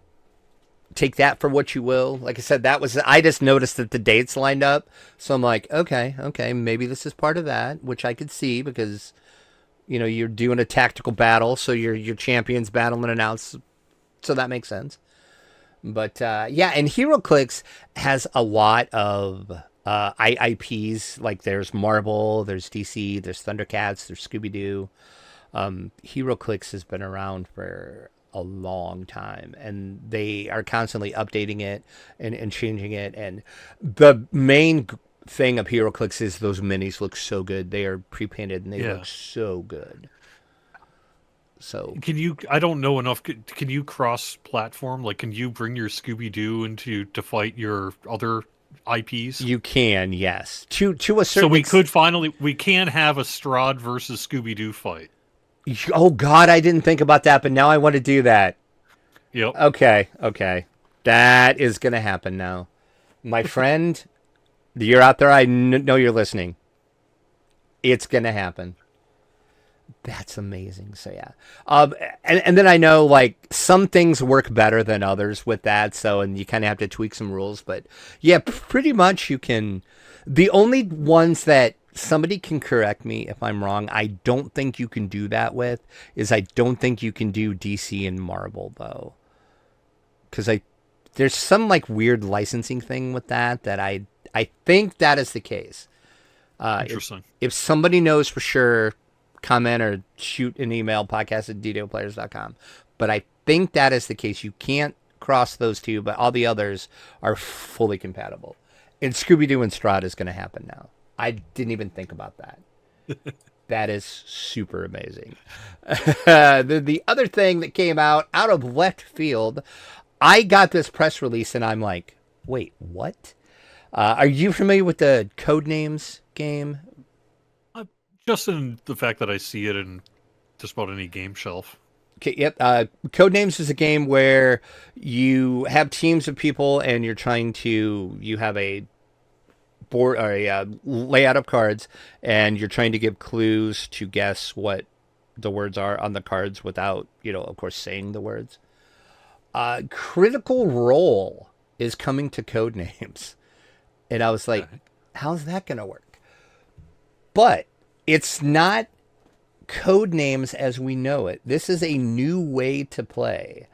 take that for what you will. Like I said, I just noticed that the dates lined up. So I'm like, okay, maybe this is part of that, which I could see because, you know, you're doing a tactical battle. So your champions battling it out. So that makes sense. But yeah, and HeroClix has a lot of IPs. Like there's Marvel, there's DC, there's Thundercats, there's Scooby-Doo. HeroClix has been around for a long time, and they are constantly updating it and changing it. And the main thing of HeroClix is those minis look so good. They are pre-painted and they look so good. So can you? I don't know enough. Can you cross-platform? Like, can you bring your Scooby-Doo to fight your other IPs? You can, yes. To a certain. So we can have a Strahd versus Scooby-Doo fight. Oh God, I didn't think about that, but now I want to do that. Yep. Okay. That is gonna happen now, my friend. You're out there. I know you're listening. It's gonna happen. That's amazing. So yeah, and then I know like some things work better than others with that. So and you kind of have to tweak some rules, but yeah, pretty much you can. The only ones that somebody can correct me if I'm wrong, I don't think you can do that with is I don't think you can do DC and Marvel though, because there's some like weird licensing thing with that I think that is the case. Interesting. If somebody knows for sure, comment or shoot an email, podcast@ddocplayers.com. But I think that is the case. You can't cross those two, but all the others are fully compatible. And Scooby-Doo and Strahd is going to happen now. I didn't even think about that. That is super amazing. The other thing that came out of left field, I got this press release and I'm like, wait, what? Are you familiar with the Codenames game? Just in the fact that I see it in just about any game shelf. Okay, yep. Codenames is a game where you have teams of people and you have a board or a layout of cards, and you're trying to give clues to guess what the words are on the cards without, of course, saying the words. Critical Role is coming to Codenames. And I was like, how's that going to work? But it's not Codenames as we know it. This is a new way to play.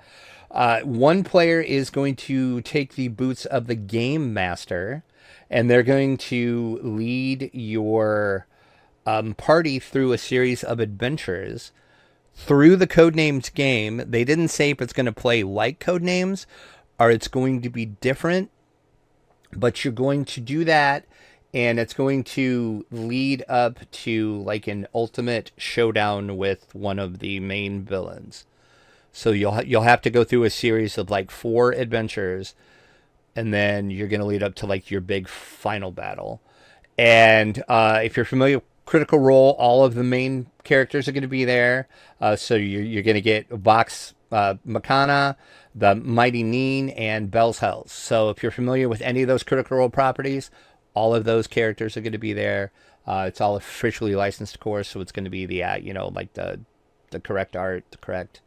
One player is going to take the boots of the game master, and they're going to lead your party through a series of adventures through the Codenames game. They didn't say if it's going to play like Codenames or it's going to be different, but you're going to do that. And it's going to lead up to like an ultimate showdown with one of the main villains. So you'll have to go through a series of like 4 adventures, and then you're going to lead up to like your big final battle. And if you're familiar with Critical Role, all of the main characters are going to be there. So you're going to get Vox Machina, the Mighty Neen, and Bell's Hells. So if you're familiar with any of those Critical Role properties, all of those characters are going to be there. It's all officially licensed, of course, so it's going to be the like the correct art, the correct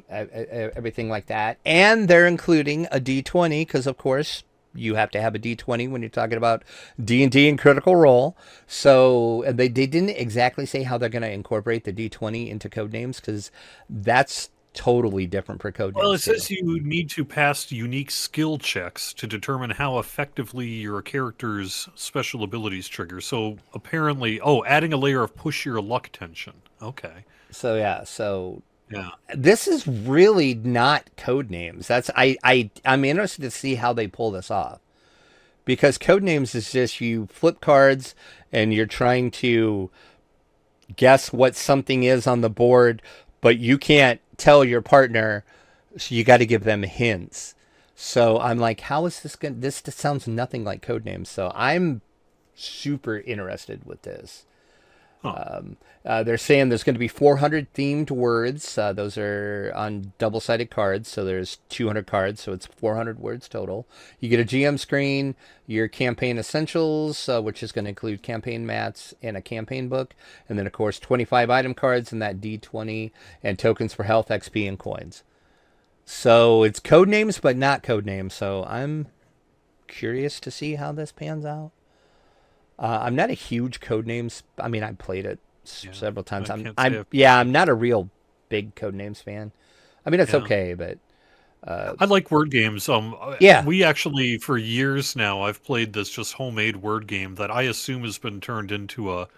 everything like that. And they're including a D20 because, of course, you have to have a D20 when you're talking about D&D and Critical Role. So they didn't exactly say how they're going to incorporate the D20 into Codenames because that's totally different for Codenames. Well, it says you need to pass unique skill checks to determine how effectively your character's special abilities trigger. So apparently, adding a layer of push your luck tension. Okay. So yeah. This is really not Codenames. I'm interested to see how they pull this off. Because Codenames is just you flip cards and you're trying to guess what something is on the board, but you can't tell your partner, so you got to give them hints. So I'm like, how is this going? This sounds nothing like Codenames. So I'm super interested with this. Huh. They're saying there's going to be 400 themed words. Those are on double-sided cards, so there's 200 cards, so it's 400 words total. You get a GM screen, your campaign essentials, which is going to include campaign mats and a campaign book, and then, of course, 25 item cards and that D20, and tokens for health, XP, and coins. So it's Codenames, but not Codenames, so I'm curious to see how this pans out. I'm not a huge Codenames. I mean, I played it several times. I'm not a real big Codenames fan. I mean, it's okay, but I like word games. We actually for years now I've played this just homemade word game that I assume has been turned into a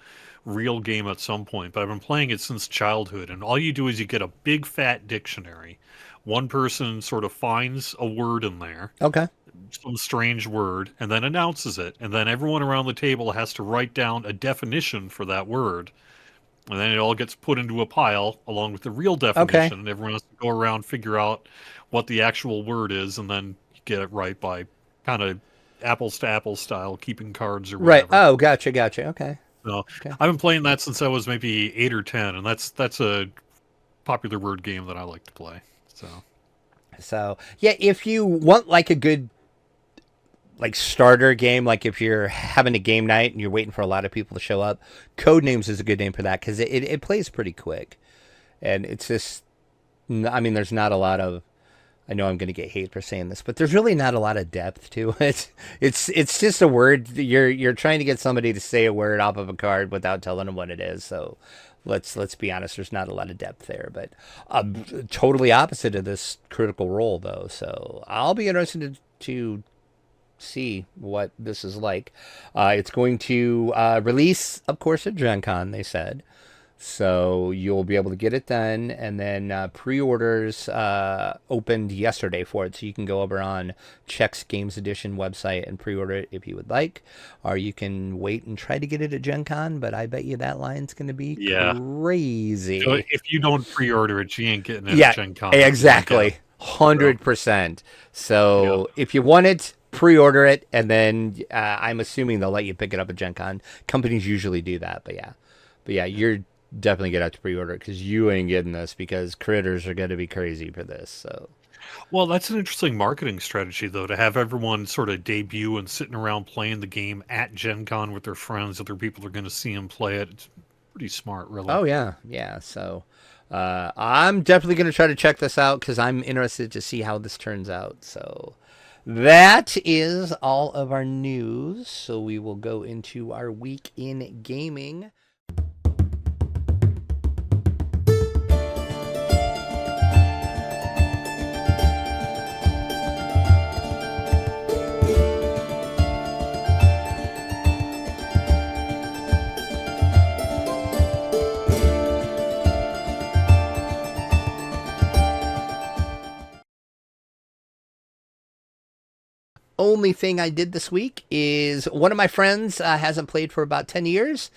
real game at some point. But I've been playing it since childhood, and all you do is you get a big fat dictionary. One person sort of finds a word in there. Okay. Some strange word, and then announces it, and then everyone around the table has to write down a definition for that word, and then it all gets put into a pile along with the real definition, and everyone has to go around, figure out what the actual word is, and then you get it right by kind of apples to apples style, keeping cards or whatever. Right. Oh, gotcha. Okay. So I've been playing that since I was maybe 8 or 10, and that's a popular word game that I like to play. So yeah, if you want like a good starter game, like if you're having a game night and you're waiting for a lot of people to show up, Codenames is a good name for that because it plays pretty quick, and it's just, I mean, there's not a lot of, I know I'm going to get hate for saying this, but there's really not a lot of depth to it. It's just a word. You're trying to get somebody to say a word off of a card without telling them what it is. So let's be honest, there's not a lot of depth there. But totally opposite of this Critical Role though. So I'll be interested to see what this is like. It's going to release, of course, at Gen Con, they said. So you'll be able to get it done, and then pre-orders opened yesterday for it, so you can go over on Check's Games Edition website and pre-order it if you would like, or you can wait and try to get it at Gen Con, but I bet you that line's going to be crazy. So if you don't pre-order it, you ain't getting it at Gen Con. Exactly. 100%. So if you want it, pre-order it, and then I'm assuming they'll let you pick it up at Gen Con. Companies usually do that, but yeah, you're definitely gonna have to pre-order it because you ain't getting this, because critters are going to be crazy for this. So, well, that's an interesting marketing strategy, though, to have everyone sort of debut and sitting around playing the game at Gen Con with their friends. Other people are going to see them play it. It's pretty smart, really. Oh yeah. So I'm definitely going to try to check this out because I'm interested to see how this turns out. So that is all of our news. So we will go into our week in gaming. Only thing I did this week is one of my friends hasn't played for about 10 years,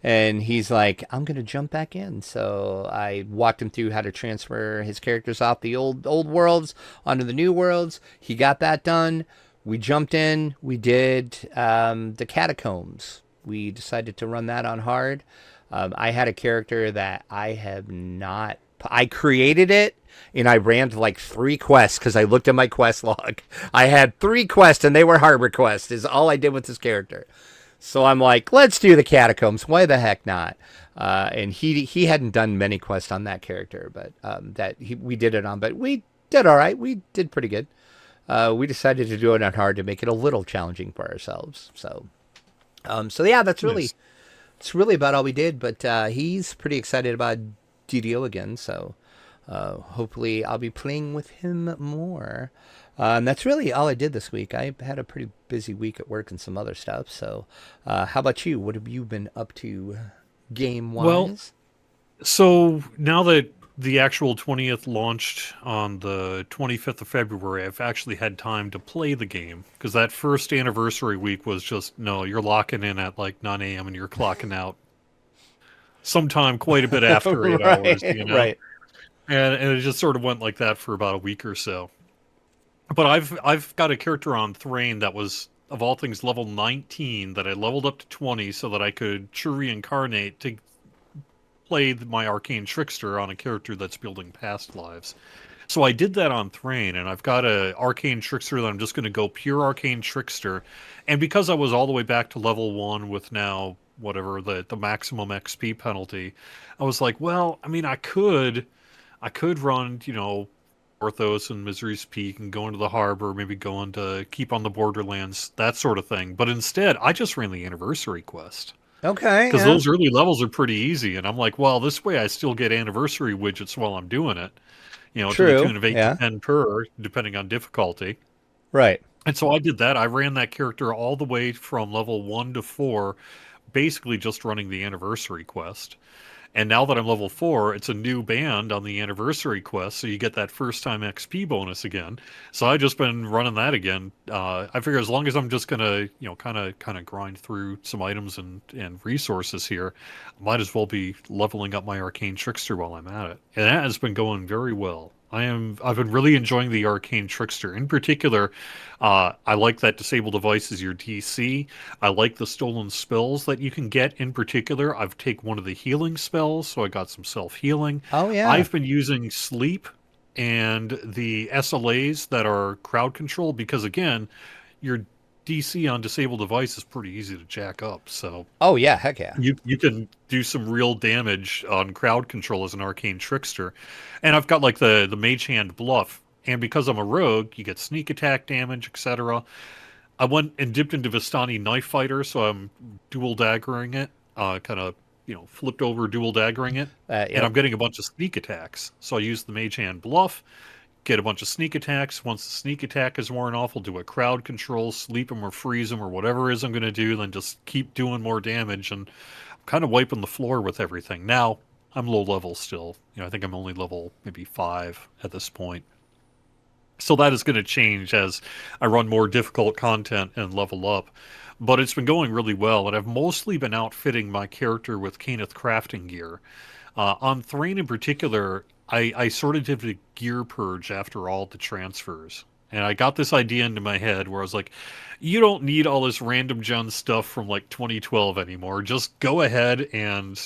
and he's like, I'm going to jump back in. So I walked him through how to transfer his characters off the old worlds onto the new worlds. He got that done. We jumped in. We did the Catacombs. We decided to run that on hard. I had a character that I created it, and I ran to like 3 quests because I looked at my quest log. I had 3 quests, and they were harbor quests, is all I did with this character. So I'm like, let's do the Catacombs. Why the heck not? And he hadn't done many quests on that character, but we did it on. But we did all right. We did pretty good. We decided to do it on hard to make it a little challenging for ourselves. So yeah, that's really it's really about all we did. But he's pretty excited about DDO again, so hopefully I'll be playing with him more. That's really all I did this week. I had a pretty busy week at work and some other stuff. So how about you? What have you been up to game-wise? Well, so now that the actual 20th launched on the 25th of February, I've actually had time to play the game, because that first anniversary week was just, no, you're locking in at like 9 a.m. and you're clocking out sometime quite a bit after 8 hours, Right, right. and it just sort of went like that for about a week or so. But I've got a character on Thrain that was, of all things, level 19 that I leveled up to 20 so that I could true reincarnate to play my Arcane Trickster on a character that's building past lives. So I did that on Thrain, and I've got a Arcane Trickster that I'm just going to go pure Arcane Trickster. And because I was all the way back to level 1 with now whatever the maximum XP penalty, I was like, well, I mean, I could run, Orthos and Misery's Peak and go into the harbor, maybe go into Keep on the Borderlands, that sort of thing. But instead, I just ran the Anniversary quest. Okay, Because yeah. those early levels are pretty easy, and I'm like, well, this way I still get Anniversary widgets while I'm doing it. To the True, tune of 8 yeah. to 10 per, depending on difficulty. Right. And so I did that. I ran that character all the way from level 1 to 4, basically just running the Anniversary quest. And now that I'm level 4, it's a new band on the Anniversary quest, so you get that first-time XP bonus again. So I've just been running that again. I figure as long as I'm just going to, kind of grind through some items and resources here, I might as well be leveling up my Arcane Trickster while I'm at it. And that has been going very well. I've been really enjoying the Arcane Trickster. In particular, I like that Disable Device is your DC. I like the stolen spells that you can get. In particular, I've taken one of the healing spells, so I got some self-healing. Oh, yeah. I've been using Sleep and the SLAs that are crowd control because, again, your DC on Disable Device is pretty easy to jack up. So Oh, yeah, heck yeah. you can do some real damage on crowd control as an Arcane Trickster. And I've got like the Mage Hand Bluff. And because I'm a rogue, you get sneak attack damage, etc. I went and dipped into Vistani Knife Fighter, so I'm dual daggering it. Kind of, flipped over dual daggering it. Yep. And I'm getting a bunch of sneak attacks. So I use the Mage Hand Bluff, get a bunch of sneak attacks. Once the sneak attack is worn off, I'll do a crowd control, sleep him or freeze him or whatever it is I'm going to do, then just keep doing more damage. And I'm kind of wiping the floor with everything. Now, I'm low level still. I think I'm only level maybe 5 at this point. So that is going to change as I run more difficult content and level up. But it's been going really well, and I've mostly been outfitting my character with Cannith crafting gear. On Thrain in particular, I sort of did a gear purge after all the transfers. And I got this idea into my head where I was like, you don't need all this random gen stuff from like 2012 anymore. Just go ahead and,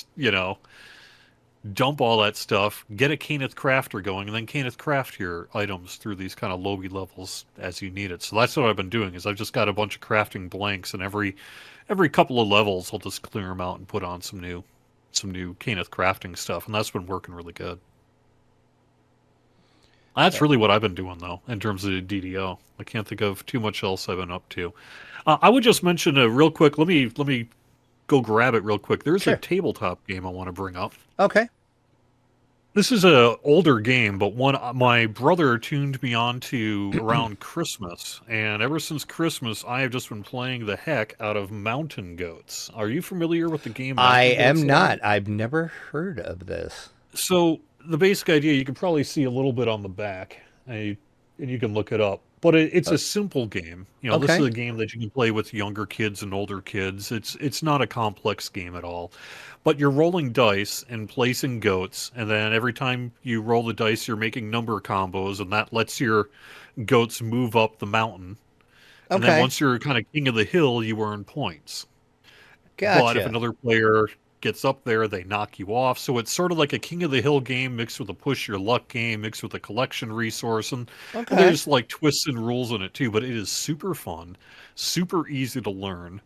dump all that stuff, get a Cannith crafter going, and then Cannith craft your items through these kind of lowy levels as you need it. So that's what I've been doing, is I've just got a bunch of crafting blanks, and every couple of levels I'll just clear them out and put on some new Cannith crafting stuff, and that's been working really good. That's really what I've been doing, though, in terms of DDO. I can't think of too much else I've been up to. I would just mention real quick, let me go grab it real quick. There's Sure. a tabletop game I want to bring up. Okay. This is a older game, but one my brother tuned me on to around Christmas. And ever since Christmas, I have just been playing the heck out of Mountain Goats. Are you familiar with the game Mountain I Goats? am not. I've never heard of this. So the basic idea, you can probably see a little bit on the back, and you can look it up. But it's a simple game. This Okay. is a game that you can play with younger kids and older kids. It's not a complex game at all. But you're rolling dice and placing goats, and then every time you roll the dice, you're making number combos, and that lets your goats move up the mountain. And then Okay. once you're kind of king of the hill, you earn points. Gotcha. But if another player gets up there, they knock you off. So it's sort of like a King of the Hill game mixed with a push your luck game, mixed with a collection resource. And there's like twists and rules in it too, but it is super fun, super easy to learn.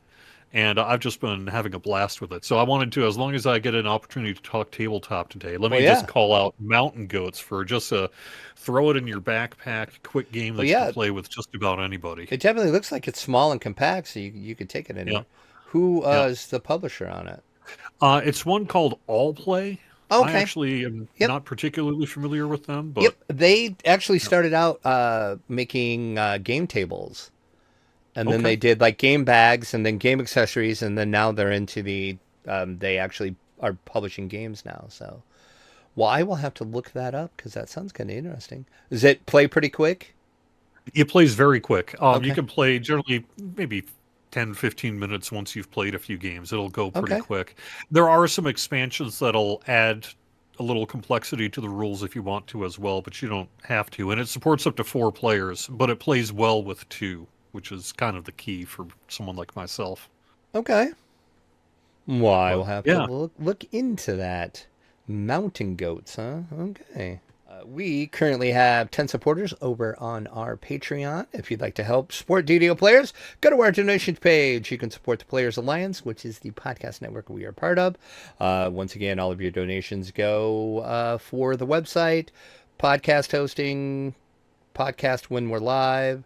And I've just been having a blast with it. So I wanted to, as long as I get an opportunity to talk tabletop today, let me just call out Mountain Goats for just a throw it in your backpack, quick game that you can play with just about anybody. It definitely looks like it's small and compact, so you could take it anywhere. Who is the publisher on it? It's one called All Play. Okay. I actually am not particularly familiar with them, but they actually started out making game tables, and then they did like game bags and then game accessories, and then now they're into the they actually are publishing games now. So, well, I will have to look that up because that sounds kind of interesting. Does it play pretty quick? It plays very quick. You can play generally maybe 10, 15 minutes once you've played a few games. It'll go pretty Okay. quick. There are some expansions that'll add a little complexity to the rules if you want to as well, but you don't have to. And it supports up to 4 players, but it plays well with 2, which is kind of the key for someone like myself. Okay. Well, I will But, have yeah. to look into that. Mountain goats, huh? Okay. We currently have 10 supporters over on our Patreon. If you'd like to help support DDO players, go to our donations page. You can support the Players Alliance, which is the podcast network we are part of. Once again, all of your donations go for the website, podcast hosting, podcast when we're live,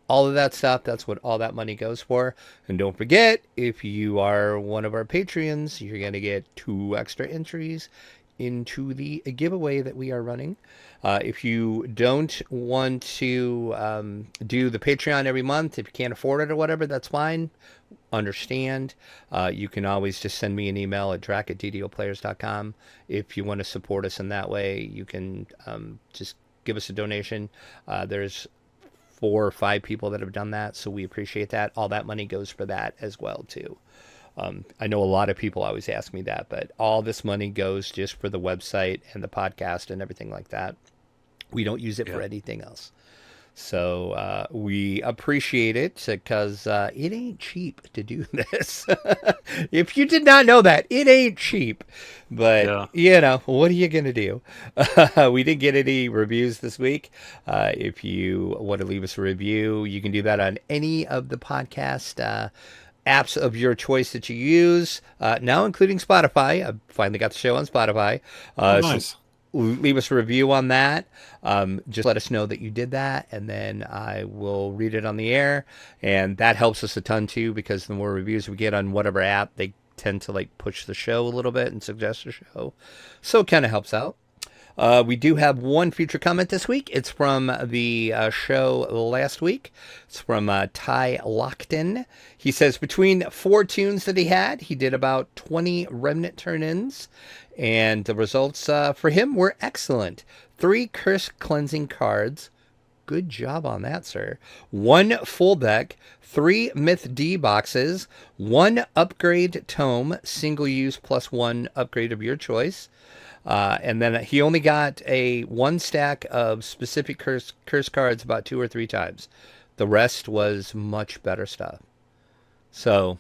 all of that stuff. That's what all that money goes for. And don't forget, if you are one of our Patreons, you're going to get 2 extra entries into the giveaway that we are running. If you don't want to do the Patreon every month, if you can't afford it or whatever, that's fine. Understand. You can always just send me an email at drac@ddoplayers.com. If you want to support us in that way, you can just give us a donation. There's 4 or 5 people that have done that, so we appreciate that. All that money goes for that as well, too. I know a lot of people always ask me that, but all this money goes just for the website and the podcast and everything like that. We don't use it for anything else. So we appreciate it because it ain't cheap to do this. If you did not know that, it ain't cheap. But, you know, what are you going to do? We didn't get any reviews this week. If you want to leave us a review, you can do that on any of the podcast apps of your choice that you use, now including Spotify. I finally got the show on Spotify. Nice. So leave us a review on that. Just let us know that you did that, and then I will read it on the air. And that helps us a ton too, because the more reviews we get on whatever app, they tend to like push the show a little bit and suggest the show. So it kind of helps out. We do have one feature comment this week. It's from the show last week. It's from Ty Lockton. He says between 4 tunes that he did about 20 remnant turn-ins, and the results for him were excellent. 3 curse cleansing cards. Good job on that, sir. 1 full deck, 3 Myth D boxes, 1 upgrade tome, single use +1 upgrade of your choice. And then he only got a 1 stack of specific curse cards about 2 or 3 times. The rest was much better stuff. So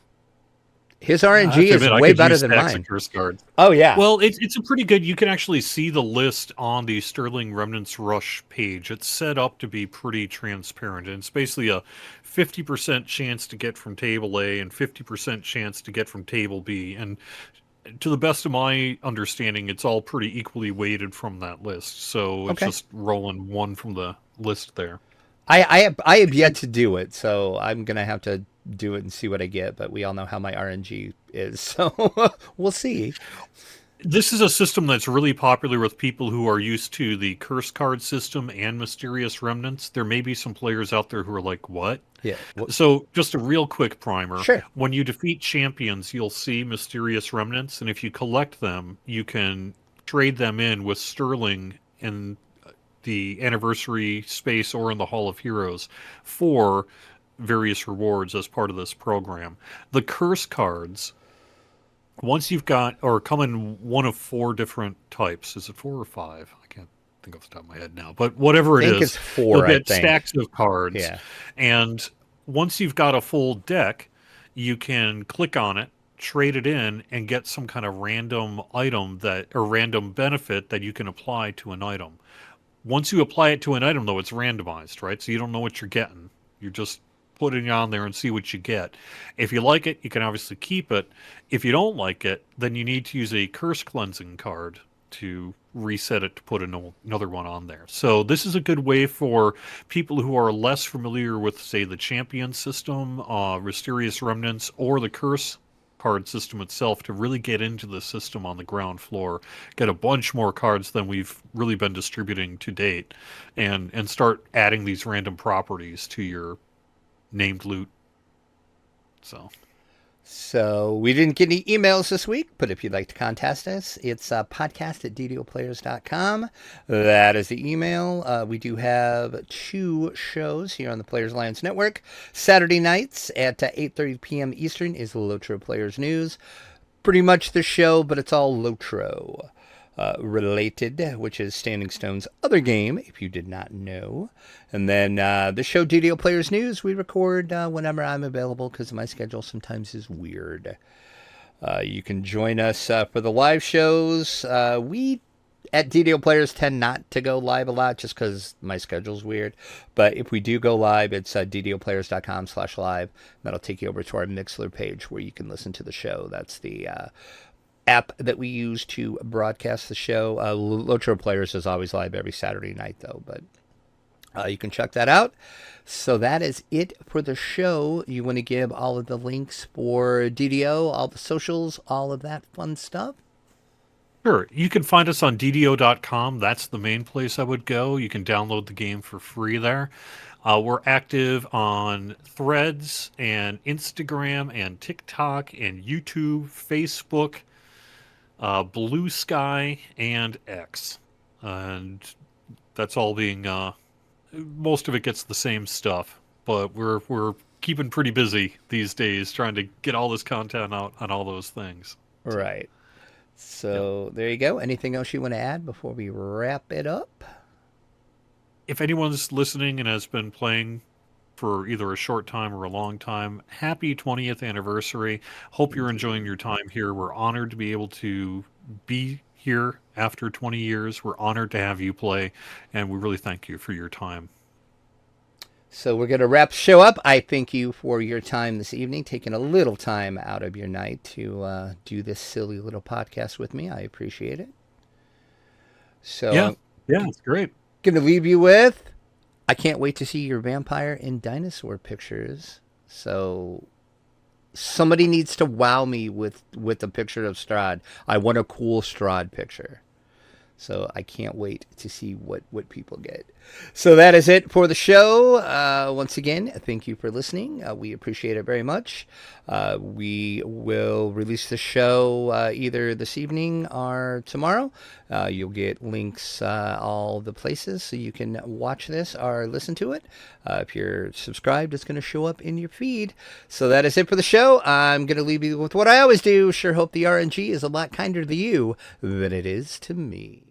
his RNG is way better than mine. Curse cards. Oh yeah. Well, it's a pretty good. You can actually see the list on the Sterling Remnants Rush page. It's set up to be pretty transparent, and it's basically a 50% chance to get from table A and 50% chance to get from table B. And to the best of my understanding, it's all pretty equally weighted from that list. So it's just rolling 1 from the list there. I have yet to do it, so I'm gonna have to do it and see what I get. But we all know how my RNG is, so we'll see. This is a system that's really popular with people who are used to the curse card system and mysterious remnants. There may be some players out there who are like, what? Yeah. So just a real quick primer. Sure. When you defeat champions, you'll see mysterious remnants, and if you collect them, you can trade them in with Sterling in the anniversary space or in the Hall of Heroes for various rewards as part of this program. The curse cards, once you've got, or come in one of 4 different types. Is it 4 or 5? I can't think off the top of my head now. But whatever it is, it's 4, you'll get stacks of cards. Yeah. And once you've got a full deck, you can click on it, trade it in, and get some kind of random item or random benefit that you can apply to an item. Once you apply it to an item, though, it's randomized, right? So you don't know what you're getting. You're just putting it on there and see what you get. If you like it, you can obviously keep it. If you don't like it, then you need to use a curse cleansing card to reset it to put another one on there. So this is a good way for people who are less familiar with, say, the champion system, mysterious remnants, or the curse card system itself to really get into the system on the ground floor, get a bunch more cards than we've really been distributing to date, and start adding these random properties to your named loot. So we didn't get any emails this week, but if you'd like to contact us, it's podcast@ddocplayers.com. That is the email. We do have 2 shows here on the Players Alliance Network. Saturday nights at 8:30 p.m. Eastern is Lotro Players News. Pretty much the show, but it's all Lotro related, which is Standing Stone's other game, if you did not know. And then the show DDO Players News, we record whenever I'm available because my schedule sometimes is weird. You can join us for the live shows. We at DDO Players tend not to go live a lot just because my schedule's weird. But if we do go live, it's ddoplayers.com/live. That'll take you over to our Mixler page where you can listen to the show. That's the app that we use to broadcast the show. Lotro Players is always live every Saturday night, though, but you can check that out. So that is it for the show. You want to give all of the links for DDO, all the socials, all of that fun stuff? Sure. You can find us on DDO.com. That's the main place I would go. You can download the game for free there. We're active on Threads and Instagram and TikTok and YouTube, Facebook, Blue Sky, and X. And that's all being... most of it gets the same stuff, but we're keeping pretty busy these days trying to get all this content out on all those things. Right. So There you go. Anything else you want to add before we wrap it up? If anyone's listening and has been playing for either a short time or a long time, happy 20th anniversary. Hope you're enjoying your time here. We're honored to be able to be here after 20 years. We're honored to have you play, and we really thank you for your time. So we're going to wrap the show up. I thank you for your time this evening, taking a little time out of your night to do this silly little podcast with me. I appreciate it. So yeah, it's great. Going to leave you with, I can't wait to see your vampire and dinosaur pictures. So somebody needs to wow me with a picture of Strahd. I want a cool Strahd picture. So I can't wait to see what people get. So that is it for the show. Once again, thank you for listening. We appreciate it very much. We will release the show either this evening or tomorrow. You'll get links all the places so you can watch this or listen to it. If you're subscribed, it's going to show up in your feed. So that is it for the show. I'm going to leave you with what I always do. Sure hope the RNG is a lot kinder to you than it is to me.